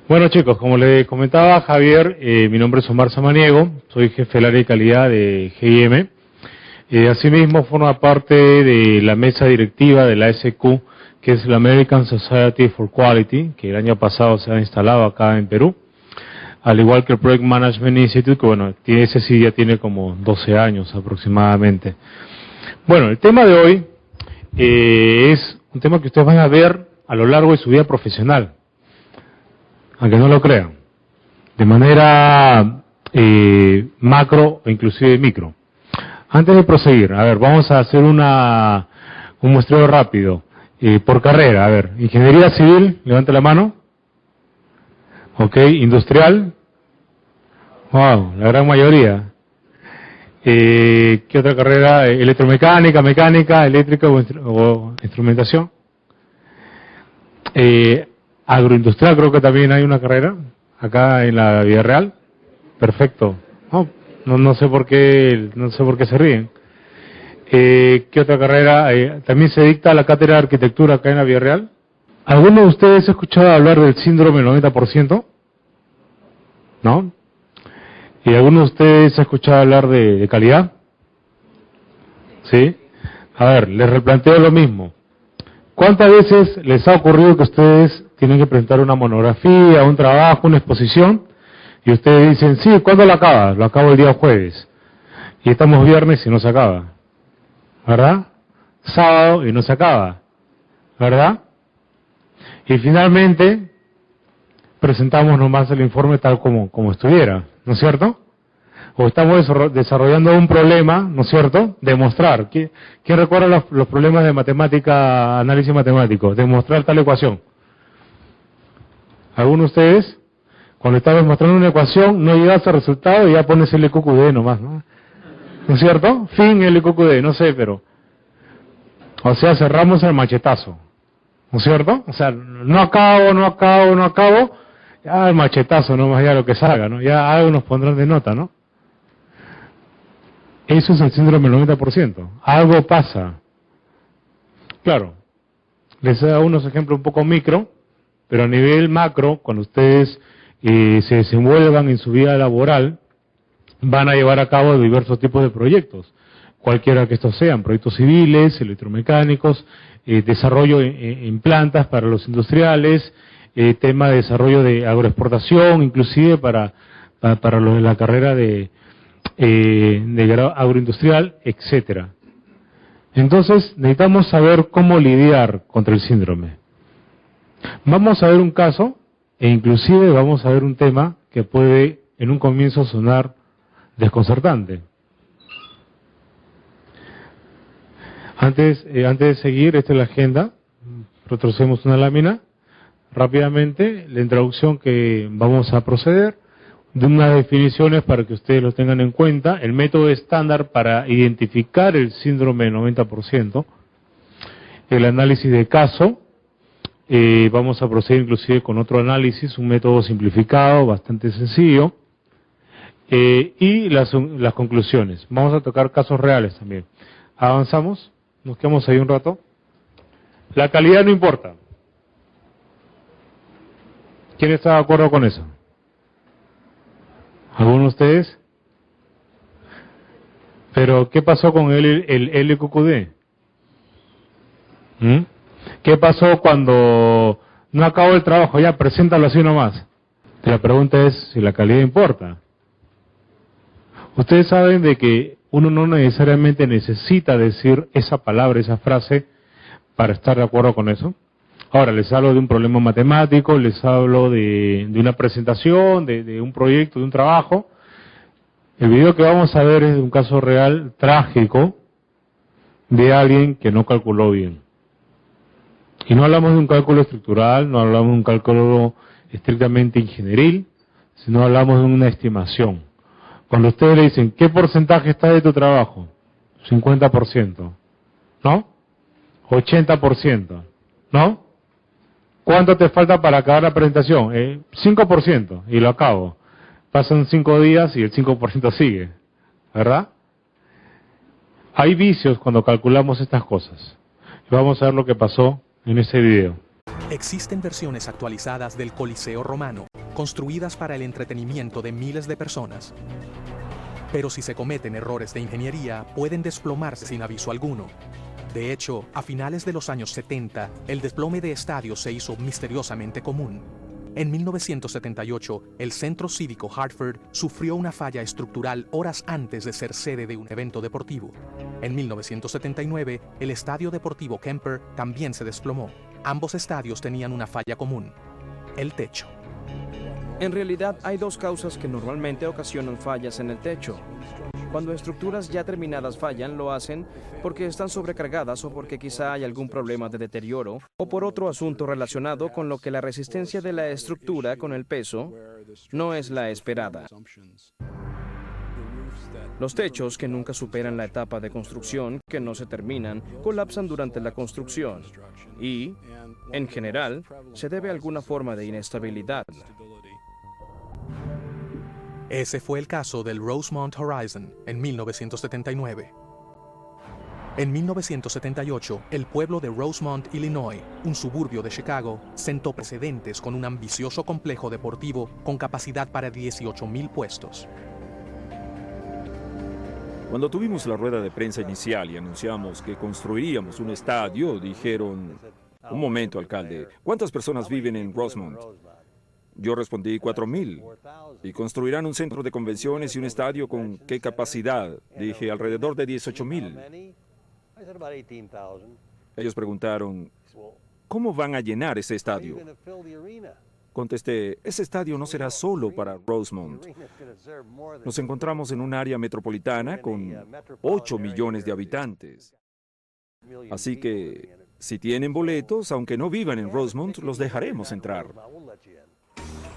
Bueno chicos, como les comentaba Javier, mi nombre es Omar Samaniego, soy jefe del área de calidad de GIM. Asimismo forma parte de la mesa directiva de la SQ, que es la American Society for Quality, que el año pasado se ha instalado acá en Perú, al igual que el Project Management Institute, que bueno, ese sí ya tiene como 12 años aproximadamente. Bueno, el tema de hoy es un tema que ustedes van a ver a lo largo de su vida profesional, aunque no lo crean, de manera macro o inclusive micro. Antes de proseguir, a ver, vamos a hacer un muestreo rápido, por carrera. A ver, ingeniería civil, levante la mano. Ok, industrial. Wow, la gran mayoría. ¿Qué otra carrera? Electromecánica, mecánica, eléctrica o instrumentación. Agroindustrial, creo que también hay una carrera acá en la vida real. Perfecto. No sé por qué se ríen. ¿Qué otra carrera? También se dicta la cátedra de arquitectura acá en la vida real. ¿Alguno de ustedes ha escuchado hablar del síndrome del 90%? ¿No? ¿Y alguno de ustedes ha escuchado hablar de calidad? ¿Sí? A ver, les replanteo lo mismo. ¿Cuántas veces les ha ocurrido que ustedes tienen que presentar una monografía, un trabajo, una exposición? Y ustedes dicen, sí, ¿cuándo lo acaba? Lo acabo el día jueves. Y estamos viernes y no se acaba. ¿Verdad? Sábado y no se acaba. ¿Verdad? Y finalmente presentamos nomás el informe tal como estuviera, ¿no es cierto? O estamos desarrollando un problema, ¿no es cierto? Demostrar. ¿Quién recuerda los problemas de matemática, análisis matemático? Demostrar tal ecuación. ¿Alguno de ustedes? Cuando estás demostrando una ecuación, no llegas al resultado y ya pones el LQQD nomás, ¿no? ¿No es cierto? Fin LQQD, no sé, pero... O sea, cerramos el machetazo. ¿No es cierto? O sea, no acabo, ya el machetazo nomás, ya lo que salga, ¿no? Ya algo nos pondrán de nota, ¿no? Eso es el síndrome del 90%. Algo pasa. Claro, les he dado unos ejemplos un poco micro, pero a nivel macro, cuando ustedes se desenvuelvan en su vida laboral, van a llevar a cabo diversos tipos de proyectos, cualquiera que estos sean, proyectos civiles, electromecánicos, desarrollo en plantas para los industriales, tema de desarrollo de agroexportación, inclusive para los de la carrera de grado agroindustrial, etcétera. Entonces, necesitamos saber cómo lidiar contra el síndrome. Vamos a ver un caso, e inclusive vamos a ver un tema que puede en un comienzo sonar desconcertante. Antes de seguir, esta es la agenda, retrocedemos una lámina, rápidamente, la introducción que vamos a proceder, de unas definiciones para que ustedes lo tengan en cuenta, el método estándar para identificar el síndrome del 90%, el análisis de caso, vamos a proceder inclusive con otro análisis, un método simplificado, bastante sencillo, y las conclusiones. Vamos a tocar casos reales también. Avanzamos, nos quedamos ahí un rato. La calidad no importa. ¿Quién está de acuerdo con eso? ¿Alguno de ustedes? Pero, ¿qué pasó con el LQQD? ¿Qué pasó cuando no acabó el trabajo? Ya, preséntalo así nomás. La pregunta es si la calidad importa. Ustedes saben de que uno no necesariamente necesita decir esa palabra, esa frase, para estar de acuerdo con eso. Ahora, les hablo de un problema matemático, les hablo de una presentación, de un proyecto, de un trabajo. El video que vamos a ver es de un caso real, trágico, de alguien que no calculó bien. Y no hablamos de un cálculo estructural, no hablamos de un cálculo estrictamente ingenieril, sino hablamos de una estimación. Cuando ustedes le dicen, ¿qué porcentaje está de tu trabajo? 50%, ¿no? 80%, ¿no? ¿Cuánto te falta para acabar la presentación? 5%, y lo acabo. Pasan 5 días y el 5% sigue, ¿verdad? Hay vicios cuando calculamos estas cosas. Vamos a ver lo que pasó en ese video. Existen versiones actualizadas del Coliseo Romano, construidas para el entretenimiento de miles de personas. Pero si se cometen errores de ingeniería, pueden desplomarse sin aviso alguno. De hecho, a finales de los años 70, el desplome de estadios se hizo misteriosamente común. En 1978, el Centro Cívico Hartford sufrió una falla estructural horas antes de ser sede de un evento deportivo. En 1979, el Estadio Deportivo Kemper también se desplomó. Ambos estadios tenían una falla común: el techo. En realidad, hay dos causas que normalmente ocasionan fallas en el techo. Cuando estructuras ya terminadas fallan, lo hacen porque están sobrecargadas o porque quizá hay algún problema de deterioro o por otro asunto relacionado con lo que la resistencia de la estructura con el peso no es la esperada. Los techos, que nunca superan la etapa de construcción, que no se terminan, colapsan durante la construcción y, en general, se debe a alguna forma de inestabilidad. Ese fue el caso del Rosemont Horizon en 1979. En 1978, el pueblo de Rosemont, Illinois, un suburbio de Chicago, sentó precedentes con un ambicioso complejo deportivo con capacidad para 18,000 puestos. Cuando tuvimos la rueda de prensa inicial y anunciamos que construiríamos un estadio, dijeron: un momento, alcalde, ¿cuántas personas viven en Rosemont? Yo respondí: 4,000. ¿Y construirán un centro de convenciones y un estadio con qué capacidad? Dije: alrededor de 18,000. Ellos preguntaron: ¿cómo van a llenar ese estadio? Contesté: ese estadio no será solo para Rosemont. Nos encontramos en un área metropolitana con 8 millones de habitantes. Así que, si tienen boletos, aunque no vivan en Rosemont, los dejaremos entrar.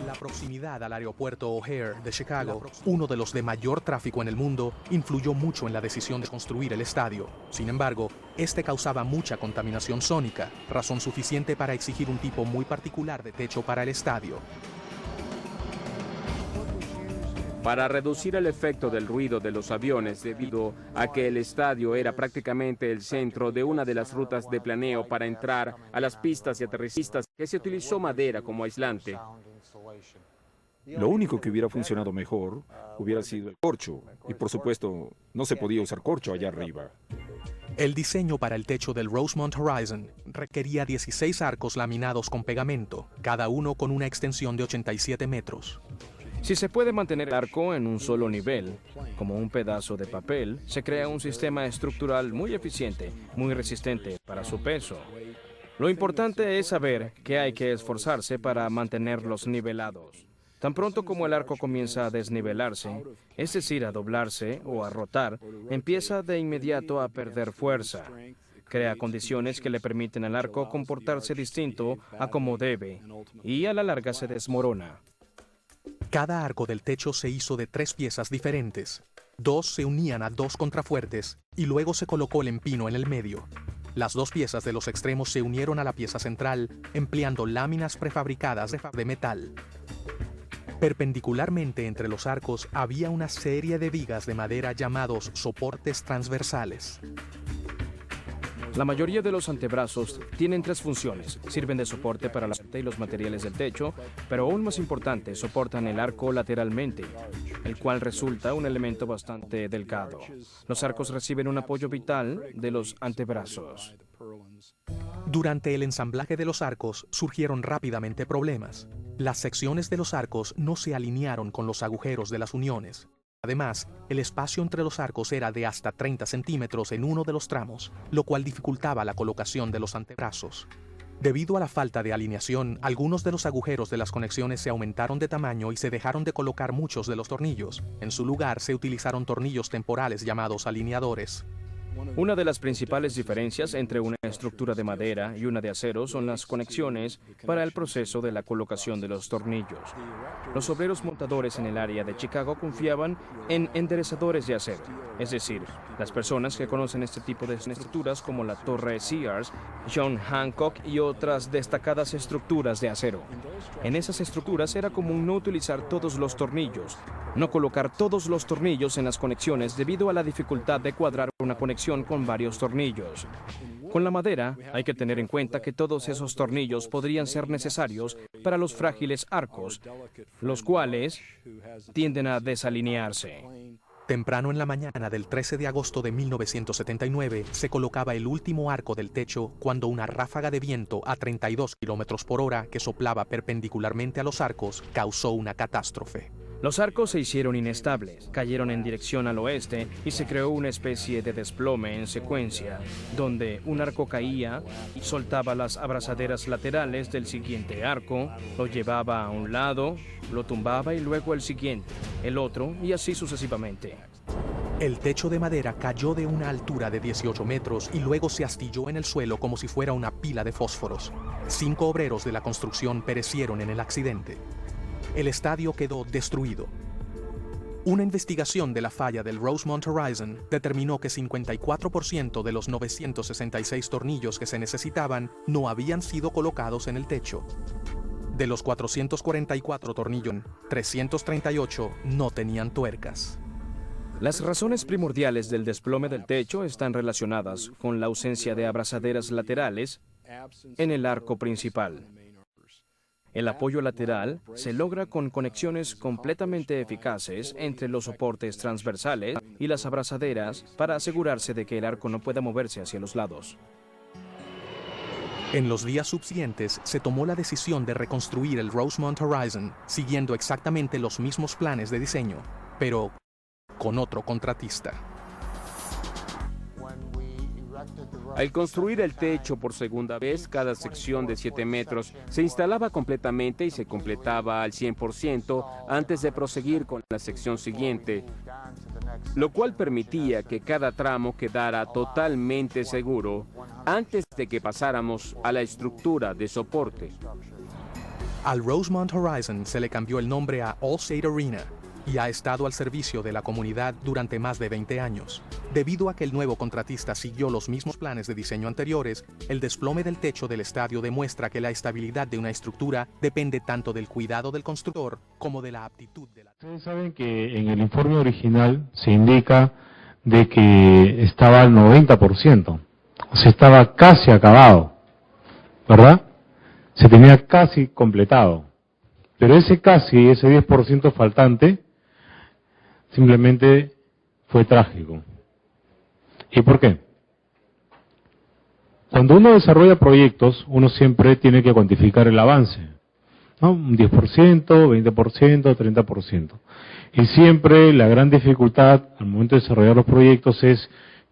La proximidad al aeropuerto O'Hare de Chicago, uno de los de mayor tráfico en el mundo, influyó mucho en la decisión de construir el estadio. Sin embargo, este causaba mucha contaminación sónica, razón suficiente para exigir un tipo muy particular de techo para el estadio. Para reducir el efecto del ruido de los aviones debido a que el estadio era prácticamente el centro de una de las rutas de planeo para entrar a las pistas y aterrizistas, que se utilizó madera como aislante. Lo único que hubiera funcionado mejor hubiera sido el corcho, y por supuesto no se podía usar corcho allá arriba. El diseño para el techo del Rosemont Horizon requería 16 arcos laminados con pegamento, cada uno con una extensión de 87 metros. Si se puede mantener el arco en un solo nivel, como un pedazo de papel, se crea un sistema estructural muy eficiente, muy resistente para su peso. Lo importante es saber que hay que esforzarse para mantenerlos nivelados. Tan pronto como el arco comienza a desnivelarse, es decir, a doblarse o a rotar, empieza de inmediato a perder fuerza. Crea condiciones que le permiten al arco comportarse distinto a como debe, y a la larga se desmorona. Cada arco del techo se hizo de 3 piezas diferentes. 2 se unían a 2 contrafuertes y luego se colocó el empino en el medio. Las 2 piezas de los extremos se unieron a la pieza central empleando láminas prefabricadas de metal. Perpendicularmente entre los arcos había una serie de vigas de madera llamados soportes transversales. La mayoría de los antebrazos tienen 3 funciones. Sirven de soporte para la parte y los materiales del techo, pero aún más importante, soportan el arco lateralmente, el cual resulta un elemento bastante delgado. Los arcos reciben un apoyo vital de los antebrazos. Durante el ensamblaje de los arcos surgieron rápidamente problemas. Las secciones de los arcos no se alinearon con los agujeros de las uniones. Además, el espacio entre los arcos era de hasta 30 centímetros en uno de los tramos, lo cual dificultaba la colocación de los antebrazos. Debido a la falta de alineación, algunos de los agujeros de las conexiones se aumentaron de tamaño y se dejaron de colocar muchos de los tornillos. En su lugar, se utilizaron tornillos temporales llamados alineadores. Una de las principales diferencias entre una estructura de madera y una de acero son las conexiones para el proceso de la colocación de los tornillos. Los obreros montadores en el área de Chicago confiaban en enderezadores de acero, es decir, las personas que conocen este tipo de estructuras como la Torre Sears, John Hancock y otras destacadas estructuras de acero. En esas estructuras era común no utilizar todos los tornillos, no colocar todos los tornillos en las conexiones debido a la dificultad de cuadrar una conexión con varios tornillos. Con la madera, hay que tener en cuenta que todos esos tornillos podrían ser necesarios para los frágiles arcos, los cuales tienden a desalinearse. Temprano en la mañana del 13 de agosto de 1979, se colocaba el último arco del techo cuando una ráfaga de viento a 32 kilómetros por hora que soplaba perpendicularmente a los arcos causó una catástrofe. Los arcos se hicieron inestables, cayeron en dirección al oeste y se creó una especie de desplome en secuencia, donde un arco caía, soltaba las abrazaderas laterales del siguiente arco, lo llevaba a un lado, lo tumbaba y luego el siguiente, el otro y así sucesivamente. El techo de madera cayó de una altura de 18 metros y luego se astilló en el suelo como si fuera una pila de fósforos. 5 obreros de la construcción perecieron en el accidente. El estadio quedó destruido. Una investigación de la falla del Rosemont Horizon determinó que 54% de los 966 tornillos que se necesitaban no habían sido colocados en el techo. De los 444 tornillos, 338 no tenían tuercas. Las razones primordiales del desplome del techo están relacionadas con la ausencia de abrazaderas laterales en el arco principal. El apoyo lateral se logra con conexiones completamente eficaces entre los soportes transversales y las abrazaderas para asegurarse de que el arco no pueda moverse hacia los lados. En los días subsiguientes se tomó la decisión de reconstruir el Rosemont Horizon siguiendo exactamente los mismos planes de diseño, pero con otro contratista. Al construir el techo por segunda vez, cada sección de 7 metros se instalaba completamente y se completaba al 100% antes de proseguir con la sección siguiente, lo cual permitía que cada tramo quedara totalmente seguro antes de que pasáramos a la estructura de soporte. Al Rosemont Horizon se le cambió el nombre a Allstate Arena y ha estado al servicio de la comunidad durante más de 20 años. Debido a que el nuevo contratista siguió los mismos planes de diseño anteriores, el desplome del techo del estadio demuestra que la estabilidad de una estructura depende tanto del cuidado del constructor como de la aptitud de la... Ustedes saben que en el informe original se indica de que estaba al 90%, o sea, estaba casi acabado, ¿verdad? Se tenía casi completado, pero ese 10% faltante, simplemente fue trágico. ¿Y por qué? Cuando uno desarrolla proyectos, uno siempre tiene que cuantificar el avance, ¿no? Un 10%, 20%, 30%. Y siempre la gran dificultad al momento de desarrollar los proyectos es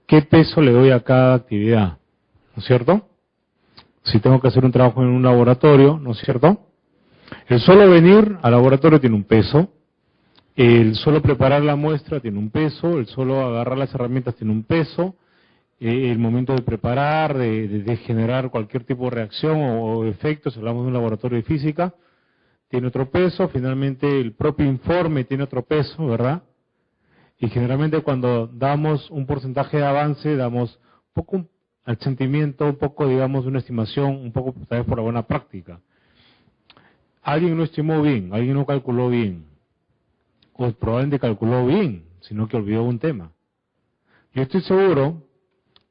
qué peso le doy a cada actividad, ¿no es cierto? Si tengo que hacer un trabajo en un laboratorio, ¿no es cierto? El solo venir al laboratorio tiene un peso, el solo preparar la muestra tiene un peso, el solo agarrar las herramientas tiene un peso, el momento de preparar, de generar cualquier tipo de reacción o efectos, hablamos de un laboratorio de física, tiene otro peso, finalmente el propio informe tiene otro peso, ¿verdad? Y generalmente cuando damos un porcentaje de avance, damos un poco al sentimiento, un poco, digamos, de una estimación, un poco tal vez por la buena práctica. Alguien no estimó bien, alguien no calculó bien, o probablemente calculó bien, sino que olvidó un tema. Yo estoy seguro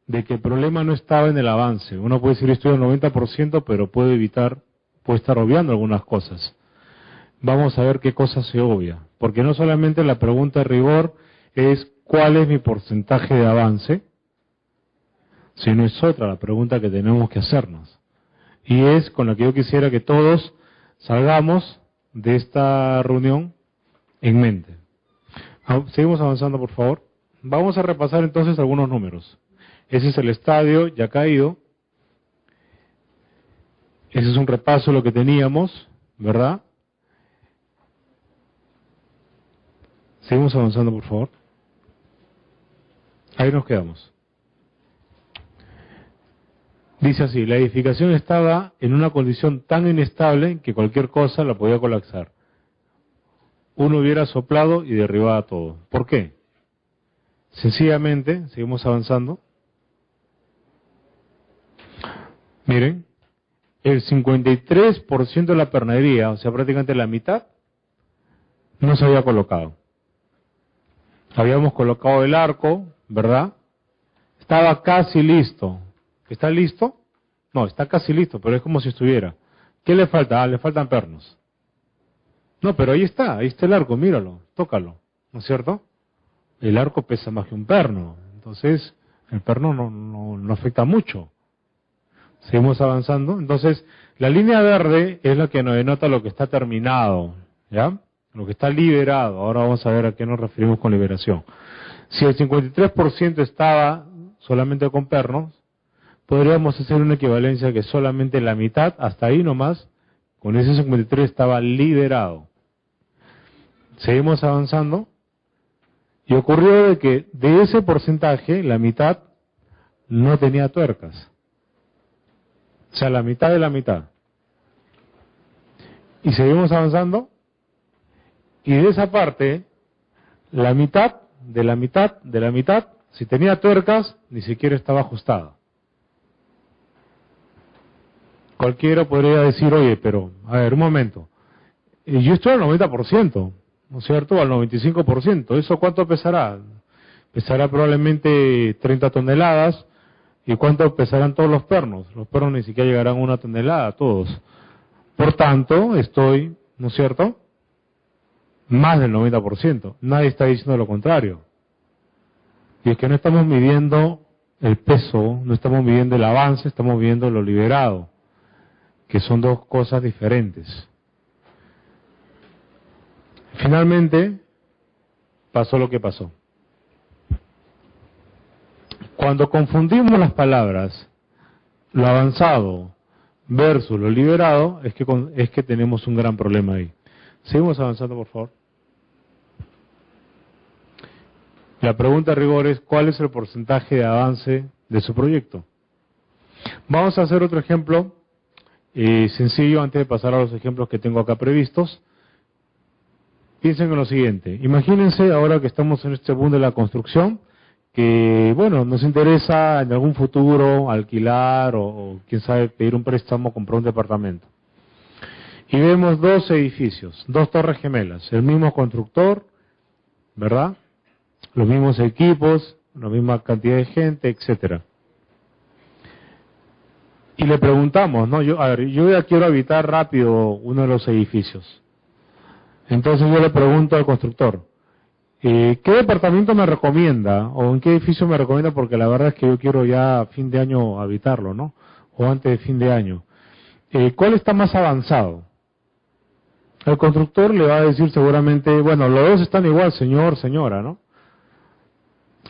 de que el problema no estaba en el avance. Uno puede decir estoy al 90%, pero puede estar obviando algunas cosas. Vamos a ver qué cosas se obvia, porque no solamente la pregunta de rigor es ¿cuál es mi porcentaje de avance?, sino es otra la pregunta que tenemos que hacernos. Y es con la que yo quisiera que todos salgamos de esta reunión en mente. Seguimos avanzando, por favor. Vamos a repasar entonces algunos números. Ese es el estadio ya caído. Ese es un repaso de lo que teníamos, ¿verdad? Seguimos avanzando, por favor. Ahí nos quedamos. Dice así, la edificación estaba en una condición tan inestable que cualquier cosa la podía colapsar. Uno hubiera soplado y derribaba todo. ¿Por qué? Sencillamente, seguimos avanzando. Miren, el 53% de la pernadería, o sea, prácticamente la mitad, no se había colocado. Habíamos colocado el arco, ¿verdad? Estaba casi listo. ¿Está listo? No, está casi listo, pero es como si estuviera. ¿Qué le falta? Ah, le faltan pernos. No, pero ahí está el arco, míralo, tócalo, ¿no es cierto? El arco pesa más que un perno, entonces el perno no afecta mucho. Seguimos avanzando. Entonces, la línea verde es la que nos denota lo que está terminado, ¿ya? Lo que está liberado. Ahora vamos a ver a qué nos referimos con liberación. Si el 53% estaba solamente con pernos, podríamos hacer una equivalencia que solamente la mitad, hasta ahí nomás, con ese 53 estaba liberado. Seguimos avanzando. Y ocurrió de que de ese porcentaje, la mitad no tenía tuercas. O sea, la mitad de la mitad. Y seguimos avanzando. Y de esa parte, la mitad, de la mitad, de la mitad, si tenía tuercas, ni siquiera estaba ajustada. Cualquiera podría decir, oye, pero, a ver, un momento. Yo estoy al 90%, ¿no es cierto? Al 95%. ¿Eso cuánto pesará? Pesará probablemente 30 toneladas. ¿Y cuánto pesarán todos los pernos? Los pernos ni siquiera llegarán a 1 tonelada, todos. Por tanto, estoy, ¿no es cierto?, más del 90%. Nadie está diciendo lo contrario. Y es que no estamos midiendo el peso, no estamos midiendo el avance, estamos midiendo lo liberado, que son dos cosas diferentes. Finalmente, pasó lo que pasó. Cuando confundimos las palabras, lo avanzado versus lo liberado, es que tenemos un gran problema ahí. Seguimos avanzando, por favor. La pregunta de rigor es, ¿cuál es el porcentaje de avance de su proyecto? Vamos a hacer otro ejemplo sencillo antes de pasar a los ejemplos que tengo acá previstos. Piensen en lo siguiente. Imagínense ahora que estamos en este boom de la construcción, que, bueno, nos interesa en algún futuro alquilar o quién sabe, pedir un préstamo, comprar un departamento. Y vemos dos edificios, dos torres gemelas, el mismo constructor, ¿verdad? Los mismos equipos, la misma cantidad de gente, etcétera. Y le preguntamos, ¿no? Yo ya quiero habitar rápido uno de los edificios. Entonces yo le pregunto al constructor, ¿qué departamento me recomienda? ¿O en qué edificio me recomienda? Porque la verdad es que yo quiero ya a fin de año habitarlo, ¿no? O antes de fin de año. ¿Cuál está más avanzado? El constructor le va a decir seguramente, bueno, los dos están igual, señor, señora, ¿no?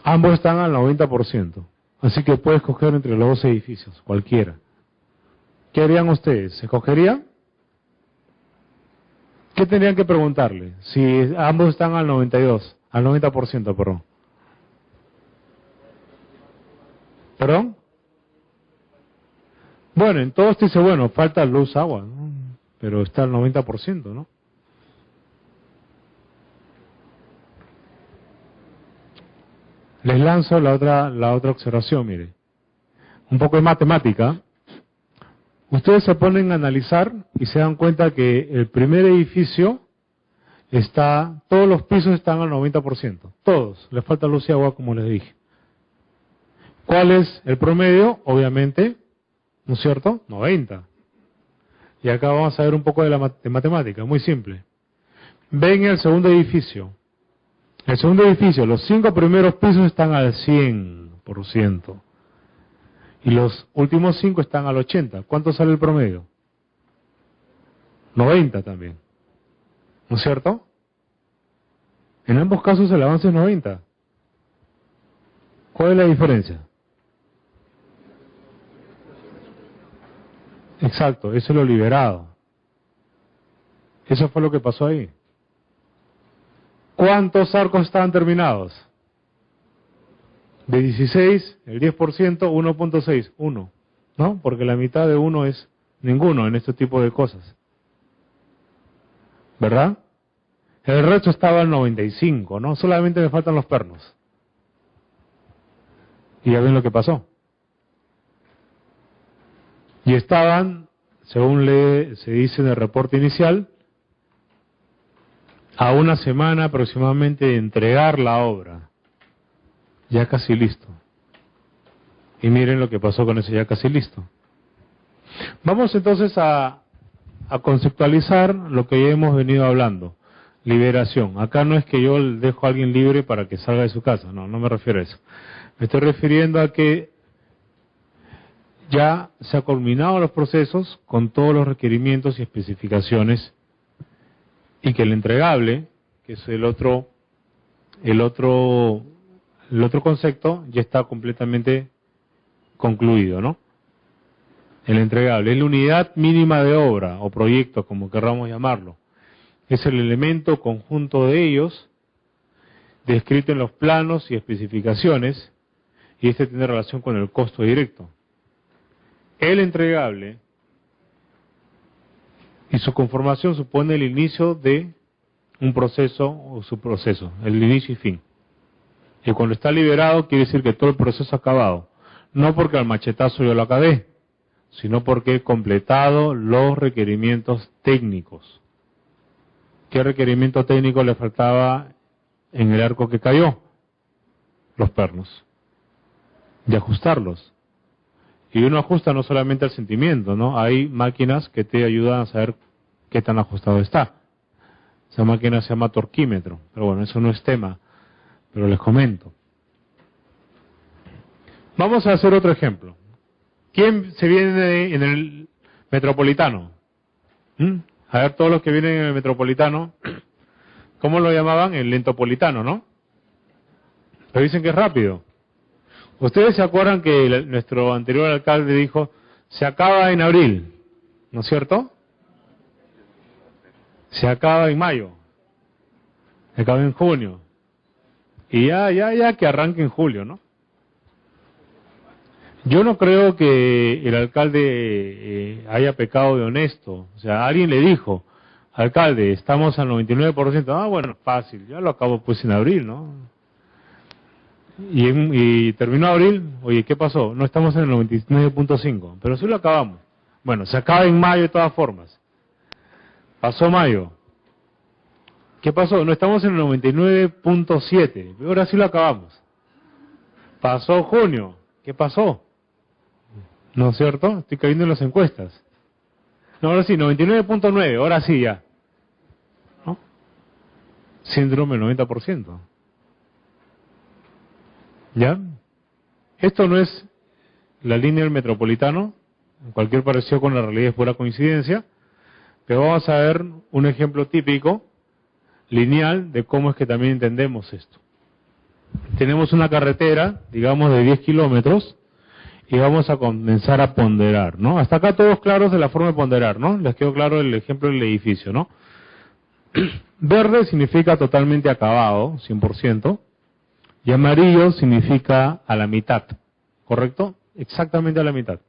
Ambos están al 90%. Así que puede escoger entre los dos edificios, cualquiera. ¿Qué harían ustedes? ¿Se escogerían? ¿Qué tendrían que preguntarle? Si ambos están al 90%, perdón. ¿Perdón? Bueno, en todos te dice, bueno, falta luz, agua, ¿no? Pero está al 90%, ¿no? Les lanzo la otra observación, mire. Un poco de matemática. Ustedes se ponen a analizar y se dan cuenta que el primer edificio todos los pisos están al 90%. Todos. Les falta luz y agua, como les dije. ¿Cuál es el promedio? Obviamente, ¿no es cierto? 90. Y acá vamos a ver un poco de matemática, muy simple. Ven el segundo edificio. El segundo edificio, los 5 primeros pisos están al 100%. Y los últimos 5 están al 80%. ¿Cuánto sale el promedio? 90 también. ¿No es cierto? En ambos casos el avance es 90. ¿Cuál es la diferencia? Exacto, eso es lo liberado. Eso fue lo que pasó ahí. ¿Cuántos arcos estaban terminados? De 16, el 10%, 1.6, 1. ¿No? Porque la mitad de 1 es ninguno en este tipo de cosas. ¿Verdad? El resto estaba al 95, ¿no? Solamente me faltan los pernos. Y ya ven lo que pasó. Y estaban, según se dice en el reporte inicial, a una semana aproximadamente de entregar la obra. Ya casi listo. Y miren lo que pasó con ese ya casi listo. Vamos entonces a conceptualizar lo que ya hemos venido hablando. Liberación. Acá no es que yo dejo a alguien libre para que salga de su casa. No, no me refiero a eso. Me estoy refiriendo a que ya se han culminado los procesos con todos los requerimientos y especificaciones y que el entregable, que es el otro concepto, ya está completamente concluido, ¿no? El entregable es la unidad mínima de obra o proyecto, como querramos llamarlo. Es el elemento conjunto de ellos descrito en los planos y especificaciones, y este tiene relación con el costo directo. El entregable y su conformación supone el inicio de un proceso o subproceso, el inicio y fin. Y cuando está liberado quiere decir que todo el proceso ha acabado. No porque al machetazo yo lo acabé, sino porque he completado los requerimientos técnicos. ¿Qué requerimiento técnico le faltaba en el arco que cayó? Los pernos. De ajustarlos. Y uno ajusta no solamente el sentimiento, ¿no? Hay máquinas que te ayudan a saber qué tan ajustado está. Esa máquina se llama torquímetro. Pero bueno, eso no es tema. Pero les comento. Vamos a hacer otro ejemplo. ¿Quién se viene en el Metropolitano? A ver, todos los que vienen en el Metropolitano, ¿cómo lo llamaban? El Lentopolitano, ¿no? Pero dicen que es rápido. Ustedes se acuerdan que nuestro anterior alcalde dijo, se acaba en abril, ¿no es cierto? Se acaba en mayo, se acaba en junio, y ya que arranque en julio, ¿no? Yo no creo que el alcalde haya pecado de honesto. O sea, alguien le dijo, alcalde, estamos al 99%. Ah, bueno, fácil, ya lo acabo pues en abril, ¿no? Y terminó abril, oye, ¿qué pasó? No estamos en el 99.5, pero sí lo acabamos. Bueno, se acaba en mayo de todas formas. Pasó mayo. ¿Qué pasó? No estamos en el 99.7, ahora sí lo acabamos. Pasó junio. ¿Qué pasó? ¿No es cierto? Estoy cayendo en las encuestas. No, ahora sí, 99.9, ahora sí ya. ¿No? Síndrome del 90%. ¿Ya? Esto no es la línea del Metropolitano, cualquier parecido con la realidad es pura coincidencia, pero vamos a ver un ejemplo típico, lineal, de cómo es que también entendemos esto. Tenemos una carretera, digamos, de 10 kilómetros, y vamos a comenzar a ponderar, ¿no? Hasta acá todos claros de la forma de ponderar, ¿no? Les quedó claro el ejemplo del edificio, ¿no? Verde significa totalmente acabado, 100%, y amarillo significa a la mitad, ¿correcto? Exactamente a la mitad.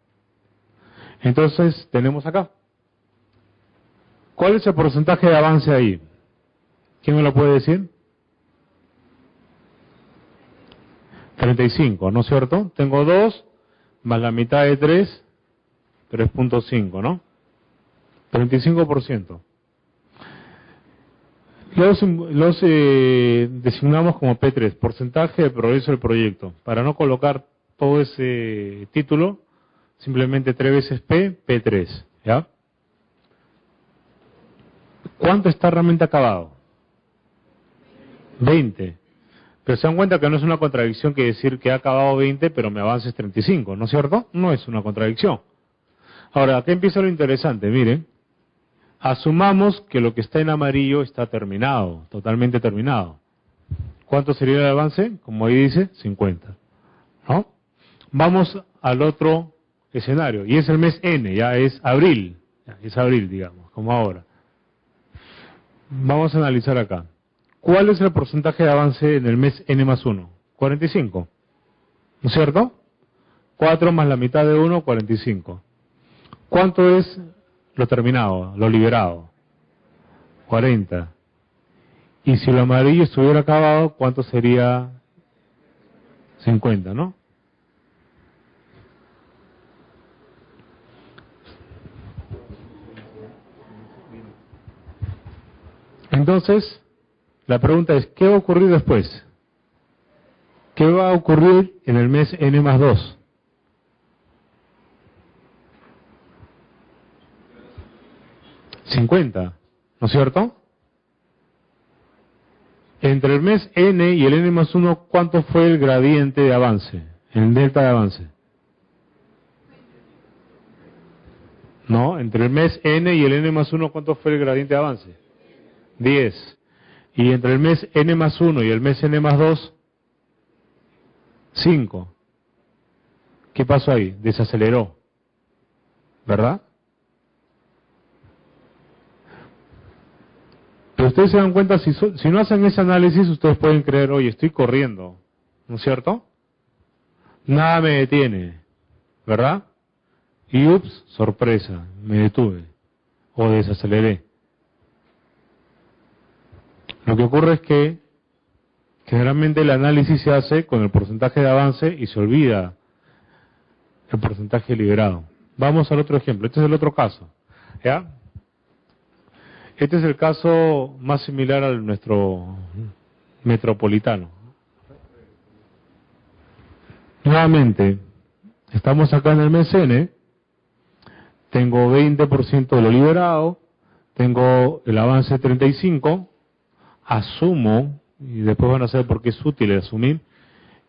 Entonces, tenemos acá. ¿Cuál es el porcentaje de avance ahí? ¿Quién me lo puede decir? 35, ¿no es cierto? Tengo 2 más la mitad de 3, 3.5, ¿no? 35%. Los designamos como P3, porcentaje de progreso del proyecto. Para no colocar todo ese título, simplemente 3 veces P, P3, ¿ya? ¿Cuánto está realmente acabado? 20. Pero se dan cuenta que no es una contradicción que decir que ha acabado 20, pero mi avance es 35, ¿no es cierto? No es una contradicción. Ahora, acá empieza lo interesante, miren. Asumamos que lo que está en amarillo está terminado, totalmente terminado. ¿Cuánto sería el avance? Como ahí dice, 50. ¿No? Vamos al otro escenario, y es el mes N, ya es abril, digamos, como ahora. Vamos a analizar acá. ¿Cuál es el porcentaje de avance en el mes N más 1? 45. ¿No es cierto? 4 más la mitad de 1, 45. ¿Cuánto es lo terminado, lo liberado? 40. Y si lo amarillo estuviera acabado, ¿cuánto sería? 50, ¿no? Entonces, la pregunta es, ¿qué va a ocurrir después? ¿Qué va a ocurrir en el mes N más 2? 50, ¿no es cierto? Entre el mes N y el N más 1, ¿cuánto fue el gradiente de avance? El delta de avance. No, entre el mes N y el N más 1, ¿cuánto fue el gradiente de avance? 10. Y entre el mes N más 1 y el mes N más 2, 5. ¿Qué pasó ahí? Desaceleró. ¿Verdad? Pero ustedes se dan cuenta, si no hacen ese análisis, ustedes pueden creer, oye, estoy corriendo, ¿no es cierto? Nada me detiene, ¿verdad? Y ups, sorpresa, me detuve o desaceleré. Lo que ocurre es que generalmente el análisis se hace con el porcentaje de avance y se olvida el porcentaje liberado. Vamos al otro ejemplo, este es el otro caso, ¿ya? Este es el caso más similar al nuestro metropolitano. Nuevamente, estamos acá en el mes N, tengo 20% de lo liberado, tengo el avance 35, asumo, y después van a saber por qué es útil asumir,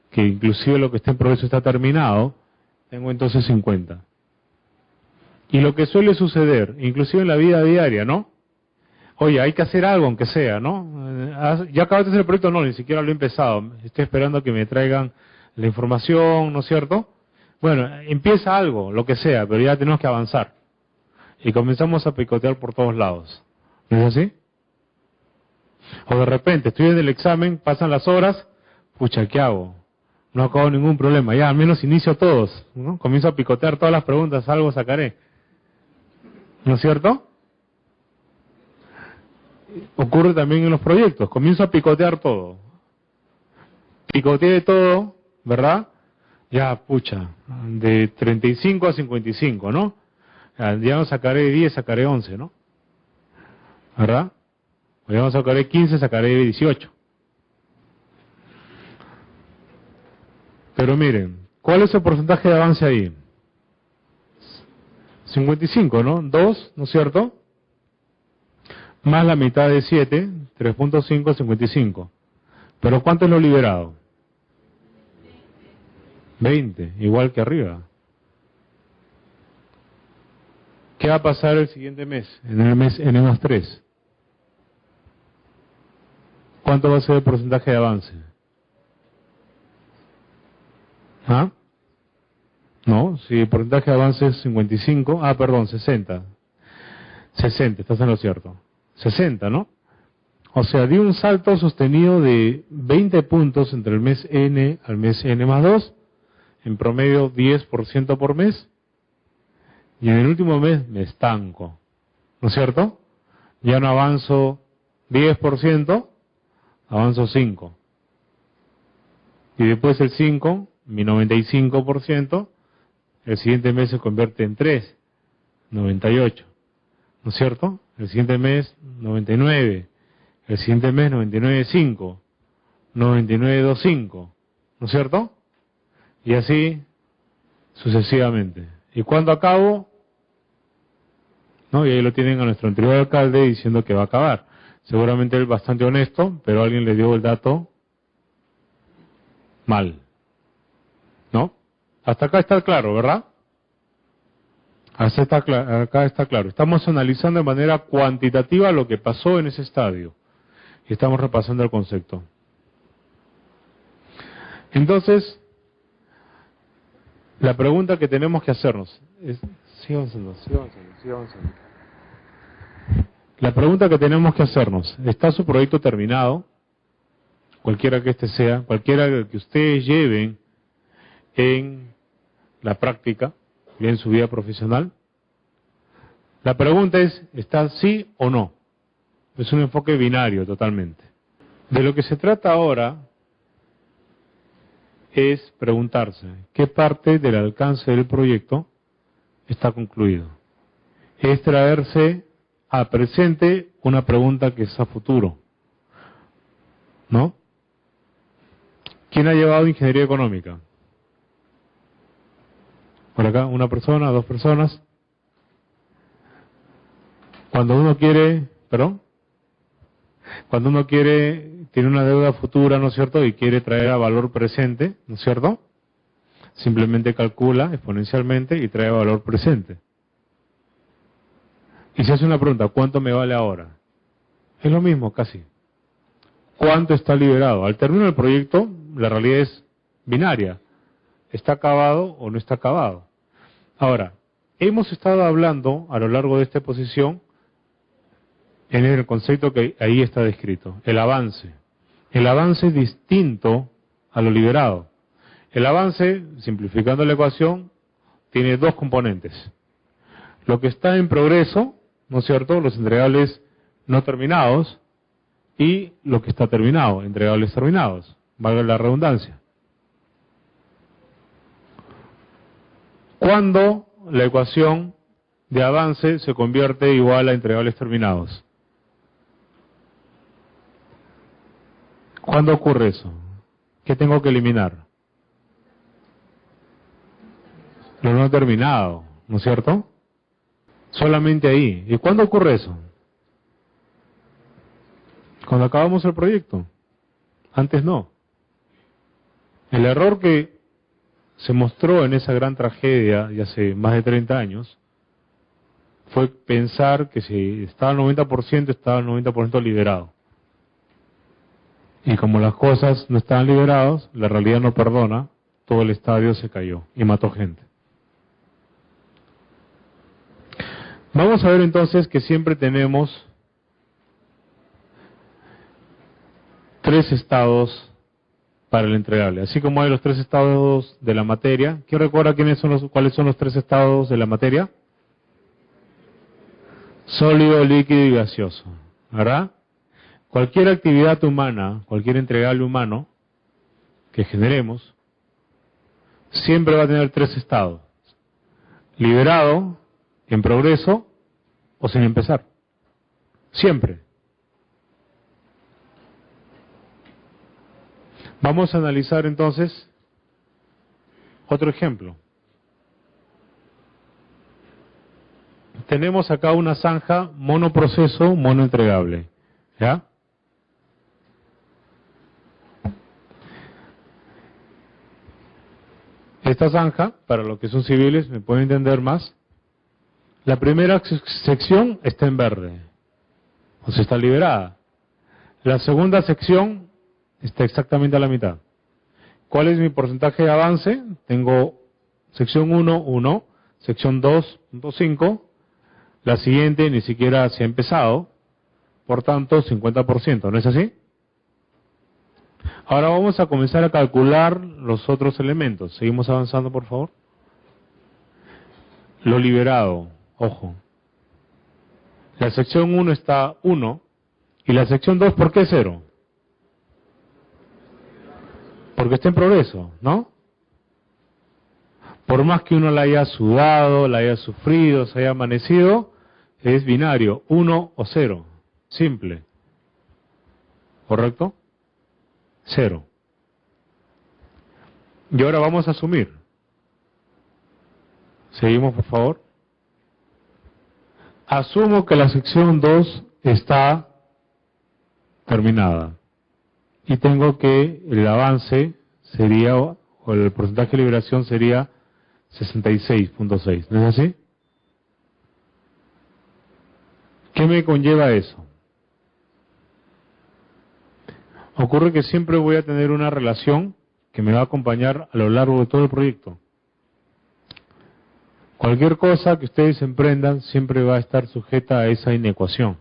que inclusive lo que está en progreso está terminado, tengo entonces 50. Y lo que suele suceder, inclusive en la vida diaria, ¿no? Oye, hay que hacer algo, aunque sea, ¿no? ¿Ya acabaste de hacer el proyecto? No, ni siquiera lo he empezado. Estoy esperando a que me traigan la información, ¿no es cierto? Bueno, empieza algo, lo que sea, pero ya tenemos que avanzar. Y comenzamos a picotear por todos lados. ¿No es así? O de repente, estoy en el examen, pasan las horas, pucha, ¿qué hago? No acabo ningún problema, ya al menos inicio todos, ¿no? Comienzo a picotear todas las preguntas, algo sacaré. ¿No es cierto? Ocurre también en los proyectos, comienzo a picotear todo. Picoteé todo, ¿verdad? Ya, pucha, de 35 a 55, ¿no? Ya no sacaré 10, sacaré 11, ¿no? ¿Verdad? O ya no sacaré 15, sacaré 18. Pero miren, ¿cuál es el porcentaje de avance ahí? 55, ¿no? 2, ¿no es cierto? Más la mitad de 7, 3.5, 55. ¿Pero cuánto es lo liberado? 20, igual que arriba. ¿Qué va a pasar el siguiente mes? En el mes N más 3. ¿Cuánto va a ser el porcentaje de avance? ¿Ah? No, si el porcentaje de avance es 55, perdón, 60. 60, estás en lo cierto. 60, ¿no? O sea, dio un salto sostenido de 20 puntos entre el mes N al mes N más 2, en promedio 10% por mes, y en el último mes me estanco, ¿no es cierto? Ya no avanzo 10%, avanzo 5. Y después el 5, mi 95%, el siguiente mes se convierte en 3, 98, ¿no es cierto? El siguiente mes 99, el siguiente mes 99.5, 99.25, ¿no es cierto? Y así sucesivamente. ¿Y cuándo acabo? ¿No? Y ahí lo tienen a nuestro anterior alcalde diciendo que va a acabar. Seguramente él bastante honesto, pero alguien le dio el dato mal. ¿No? Hasta acá está claro, ¿verdad? Acá está claro. Estamos analizando de manera cuantitativa lo que pasó en ese estadio. Y estamos repasando el concepto. Entonces, la pregunta que tenemos que hacernos es... Sigue avanzando. La pregunta que tenemos que hacernos, ¿está su proyecto terminado? Cualquiera que este sea, cualquiera que ustedes lleven en la práctica, en su vida profesional. La pregunta es, ¿está sí o no? Es un enfoque binario totalmente. De lo que se trata ahora es preguntarse, ¿qué parte del alcance del proyecto está concluido? Es traerse a presente una pregunta que es a futuro. ¿No? ¿Quién ha llevado ingeniería económica? Por acá, una persona, dos personas. Cuando uno quiere, tiene una deuda futura, ¿no es cierto? Y quiere traer a valor presente, ¿no es cierto? Simplemente calcula exponencialmente y trae valor presente. Y se hace una pregunta, ¿cuánto me vale ahora? Es lo mismo casi. ¿Cuánto está liberado? Al término del proyecto, la realidad es binaria. ¿Está acabado o no está acabado? Ahora, hemos estado hablando a lo largo de esta exposición en el concepto que ahí está descrito, el avance. El avance es distinto a lo liberado. El avance, simplificando la ecuación, tiene dos componentes. Lo que está en progreso, ¿no es cierto?, los entregables no terminados, y lo que está terminado, entregables terminados, valga la redundancia. ¿Cuándo la ecuación de avance se convierte igual a entregables terminados? ¿Cuándo ocurre eso? ¿Qué tengo que eliminar? Lo no terminado, ¿no es cierto? Solamente ahí. ¿Y cuándo ocurre eso? Cuando acabamos el proyecto. Antes no. El error que se mostró en esa gran tragedia de hace más de 30 años fue pensar que si estaba al 90%, estaba al 90% liberado. Y como las cosas no estaban liberadas, la realidad no perdona, todo el estadio se cayó y mató gente. Vamos a ver entonces que siempre tenemos tres estados para el entregable. Así como hay los tres estados de la materia. ¿Quién recuerda cuáles son los tres estados de la materia? Sólido, líquido y gaseoso. ¿Verdad? Cualquier actividad humana, cualquier entregable humano que generemos, siempre va a tener tres estados. Liberado, en progreso o sin empezar. Siempre. Vamos a analizar entonces otro ejemplo. Tenemos acá una zanja monoproceso, monoentregable. ¿Ya? Esta zanja, para los que son civiles, me pueden entender más. La primera sección está en verde, o sea, está liberada. La segunda sección está exactamente a la mitad. ¿Cuál es mi porcentaje de avance? Tengo sección 1, 1, sección 2, 5. La siguiente ni siquiera se ha empezado, por tanto 50%, ¿no es así? Ahora vamos a comenzar a calcular los otros elementos. Seguimos avanzando, por favor. Lo liberado, ojo. La sección 1 está 1, y la sección 2, ¿por qué 0? Porque está en progreso, ¿no? Por más que uno la haya sudado, la haya sufrido, se haya amanecido, es binario, 1 o 0, simple. ¿Correcto? 0. Y ahora vamos a asumir. Seguimos, por favor. Asumo que la sección 2 está terminada. Y tengo que el avance sería, o el porcentaje de liberación sería 66.6. ¿No es así? ¿Qué me conlleva eso? Ocurre que siempre voy a tener una relación que me va a acompañar a lo largo de todo el proyecto. Cualquier cosa que ustedes emprendan siempre va a estar sujeta a esa inecuación.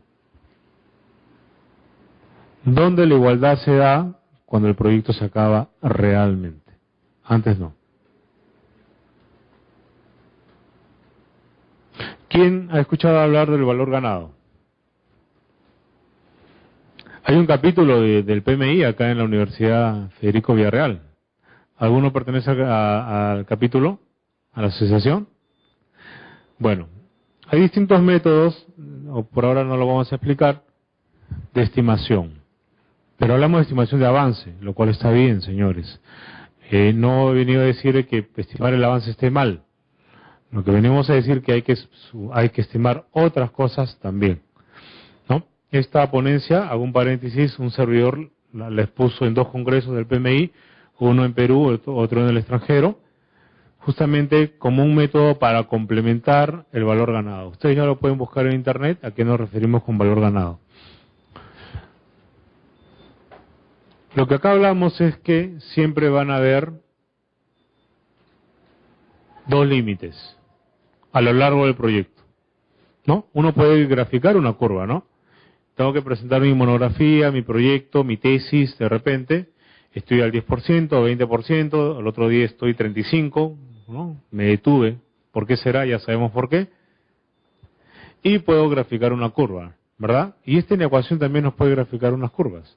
¿Dónde la igualdad se da? Cuando el proyecto se acaba realmente. Antes no. ¿Quién ha escuchado hablar del valor ganado? Hay un capítulo del PMI acá en la Universidad Federico Villarreal. ¿Alguno pertenece al capítulo? ¿A la asociación? Bueno, hay distintos métodos, o por ahora no lo vamos a explicar, de estimación. Pero hablamos de estimación de avance, lo cual está bien, señores. No he venido a decir que estimar el avance esté mal. Lo que venimos a decir que hay que estimar otras cosas también, ¿no? Esta ponencia, hago un paréntesis, un servidor la expuso en 2 congresos del PMI, uno en Perú, otro en el extranjero, justamente como un método para complementar el valor ganado. Ustedes ya lo pueden buscar en internet, a qué nos referimos con valor ganado. Lo que acá hablamos es que siempre van a haber 2 límites a lo largo del proyecto, ¿no? Uno puede graficar una curva, ¿no? Tengo que presentar mi monografía, mi proyecto, mi tesis, de repente estoy al 10%, 20%, el otro día estoy 35%, ¿no? Me detuve. ¿Por qué será? Ya sabemos por qué. Y puedo graficar una curva, ¿verdad? Y esta ecuación también nos puede graficar unas curvas.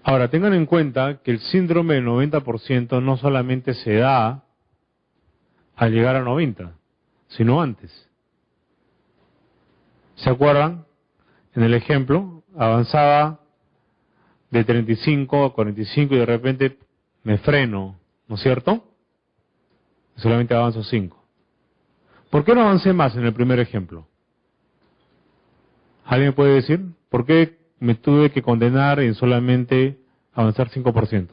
Ahora, tengan en cuenta que el síndrome del 90% no solamente se da al llegar a 90, sino antes. ¿Se acuerdan? En el ejemplo, avanzaba de 35 a 45 y de repente me freno, ¿no es cierto? Solamente avanzo 5. ¿Por qué no avancé más en el primer ejemplo? ¿Alguien puede decir? ¿Por qué me tuve que condenar en solamente avanzar 5%?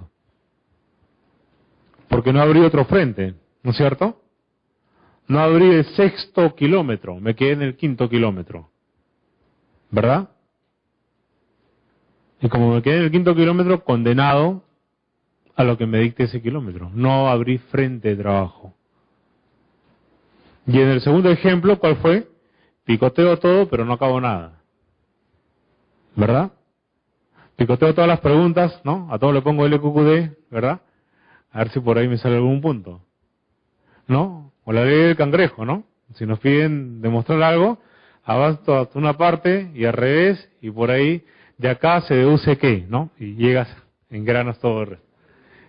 Porque no abrí otro frente, ¿no es cierto? No abrí el 6.º kilómetro, me quedé en el 5.º kilómetro, ¿verdad? Y como me quedé en el 5.º kilómetro, condenado a lo que me dicte ese kilómetro. No abrí frente de trabajo. Y en el segundo ejemplo, ¿cuál fue? Picoteo todo, pero no acabo nada. ¿Verdad? Picoteo todas las preguntas, ¿no? A todos le pongo LQQD, ¿verdad? A ver si por ahí me sale algún punto. ¿No? O la ley del cangrejo, ¿no? Si nos piden demostrar algo, avanzo hasta una parte y al revés, y por ahí, de acá se deduce qué, ¿no? Y llegas, engranas todo el resto.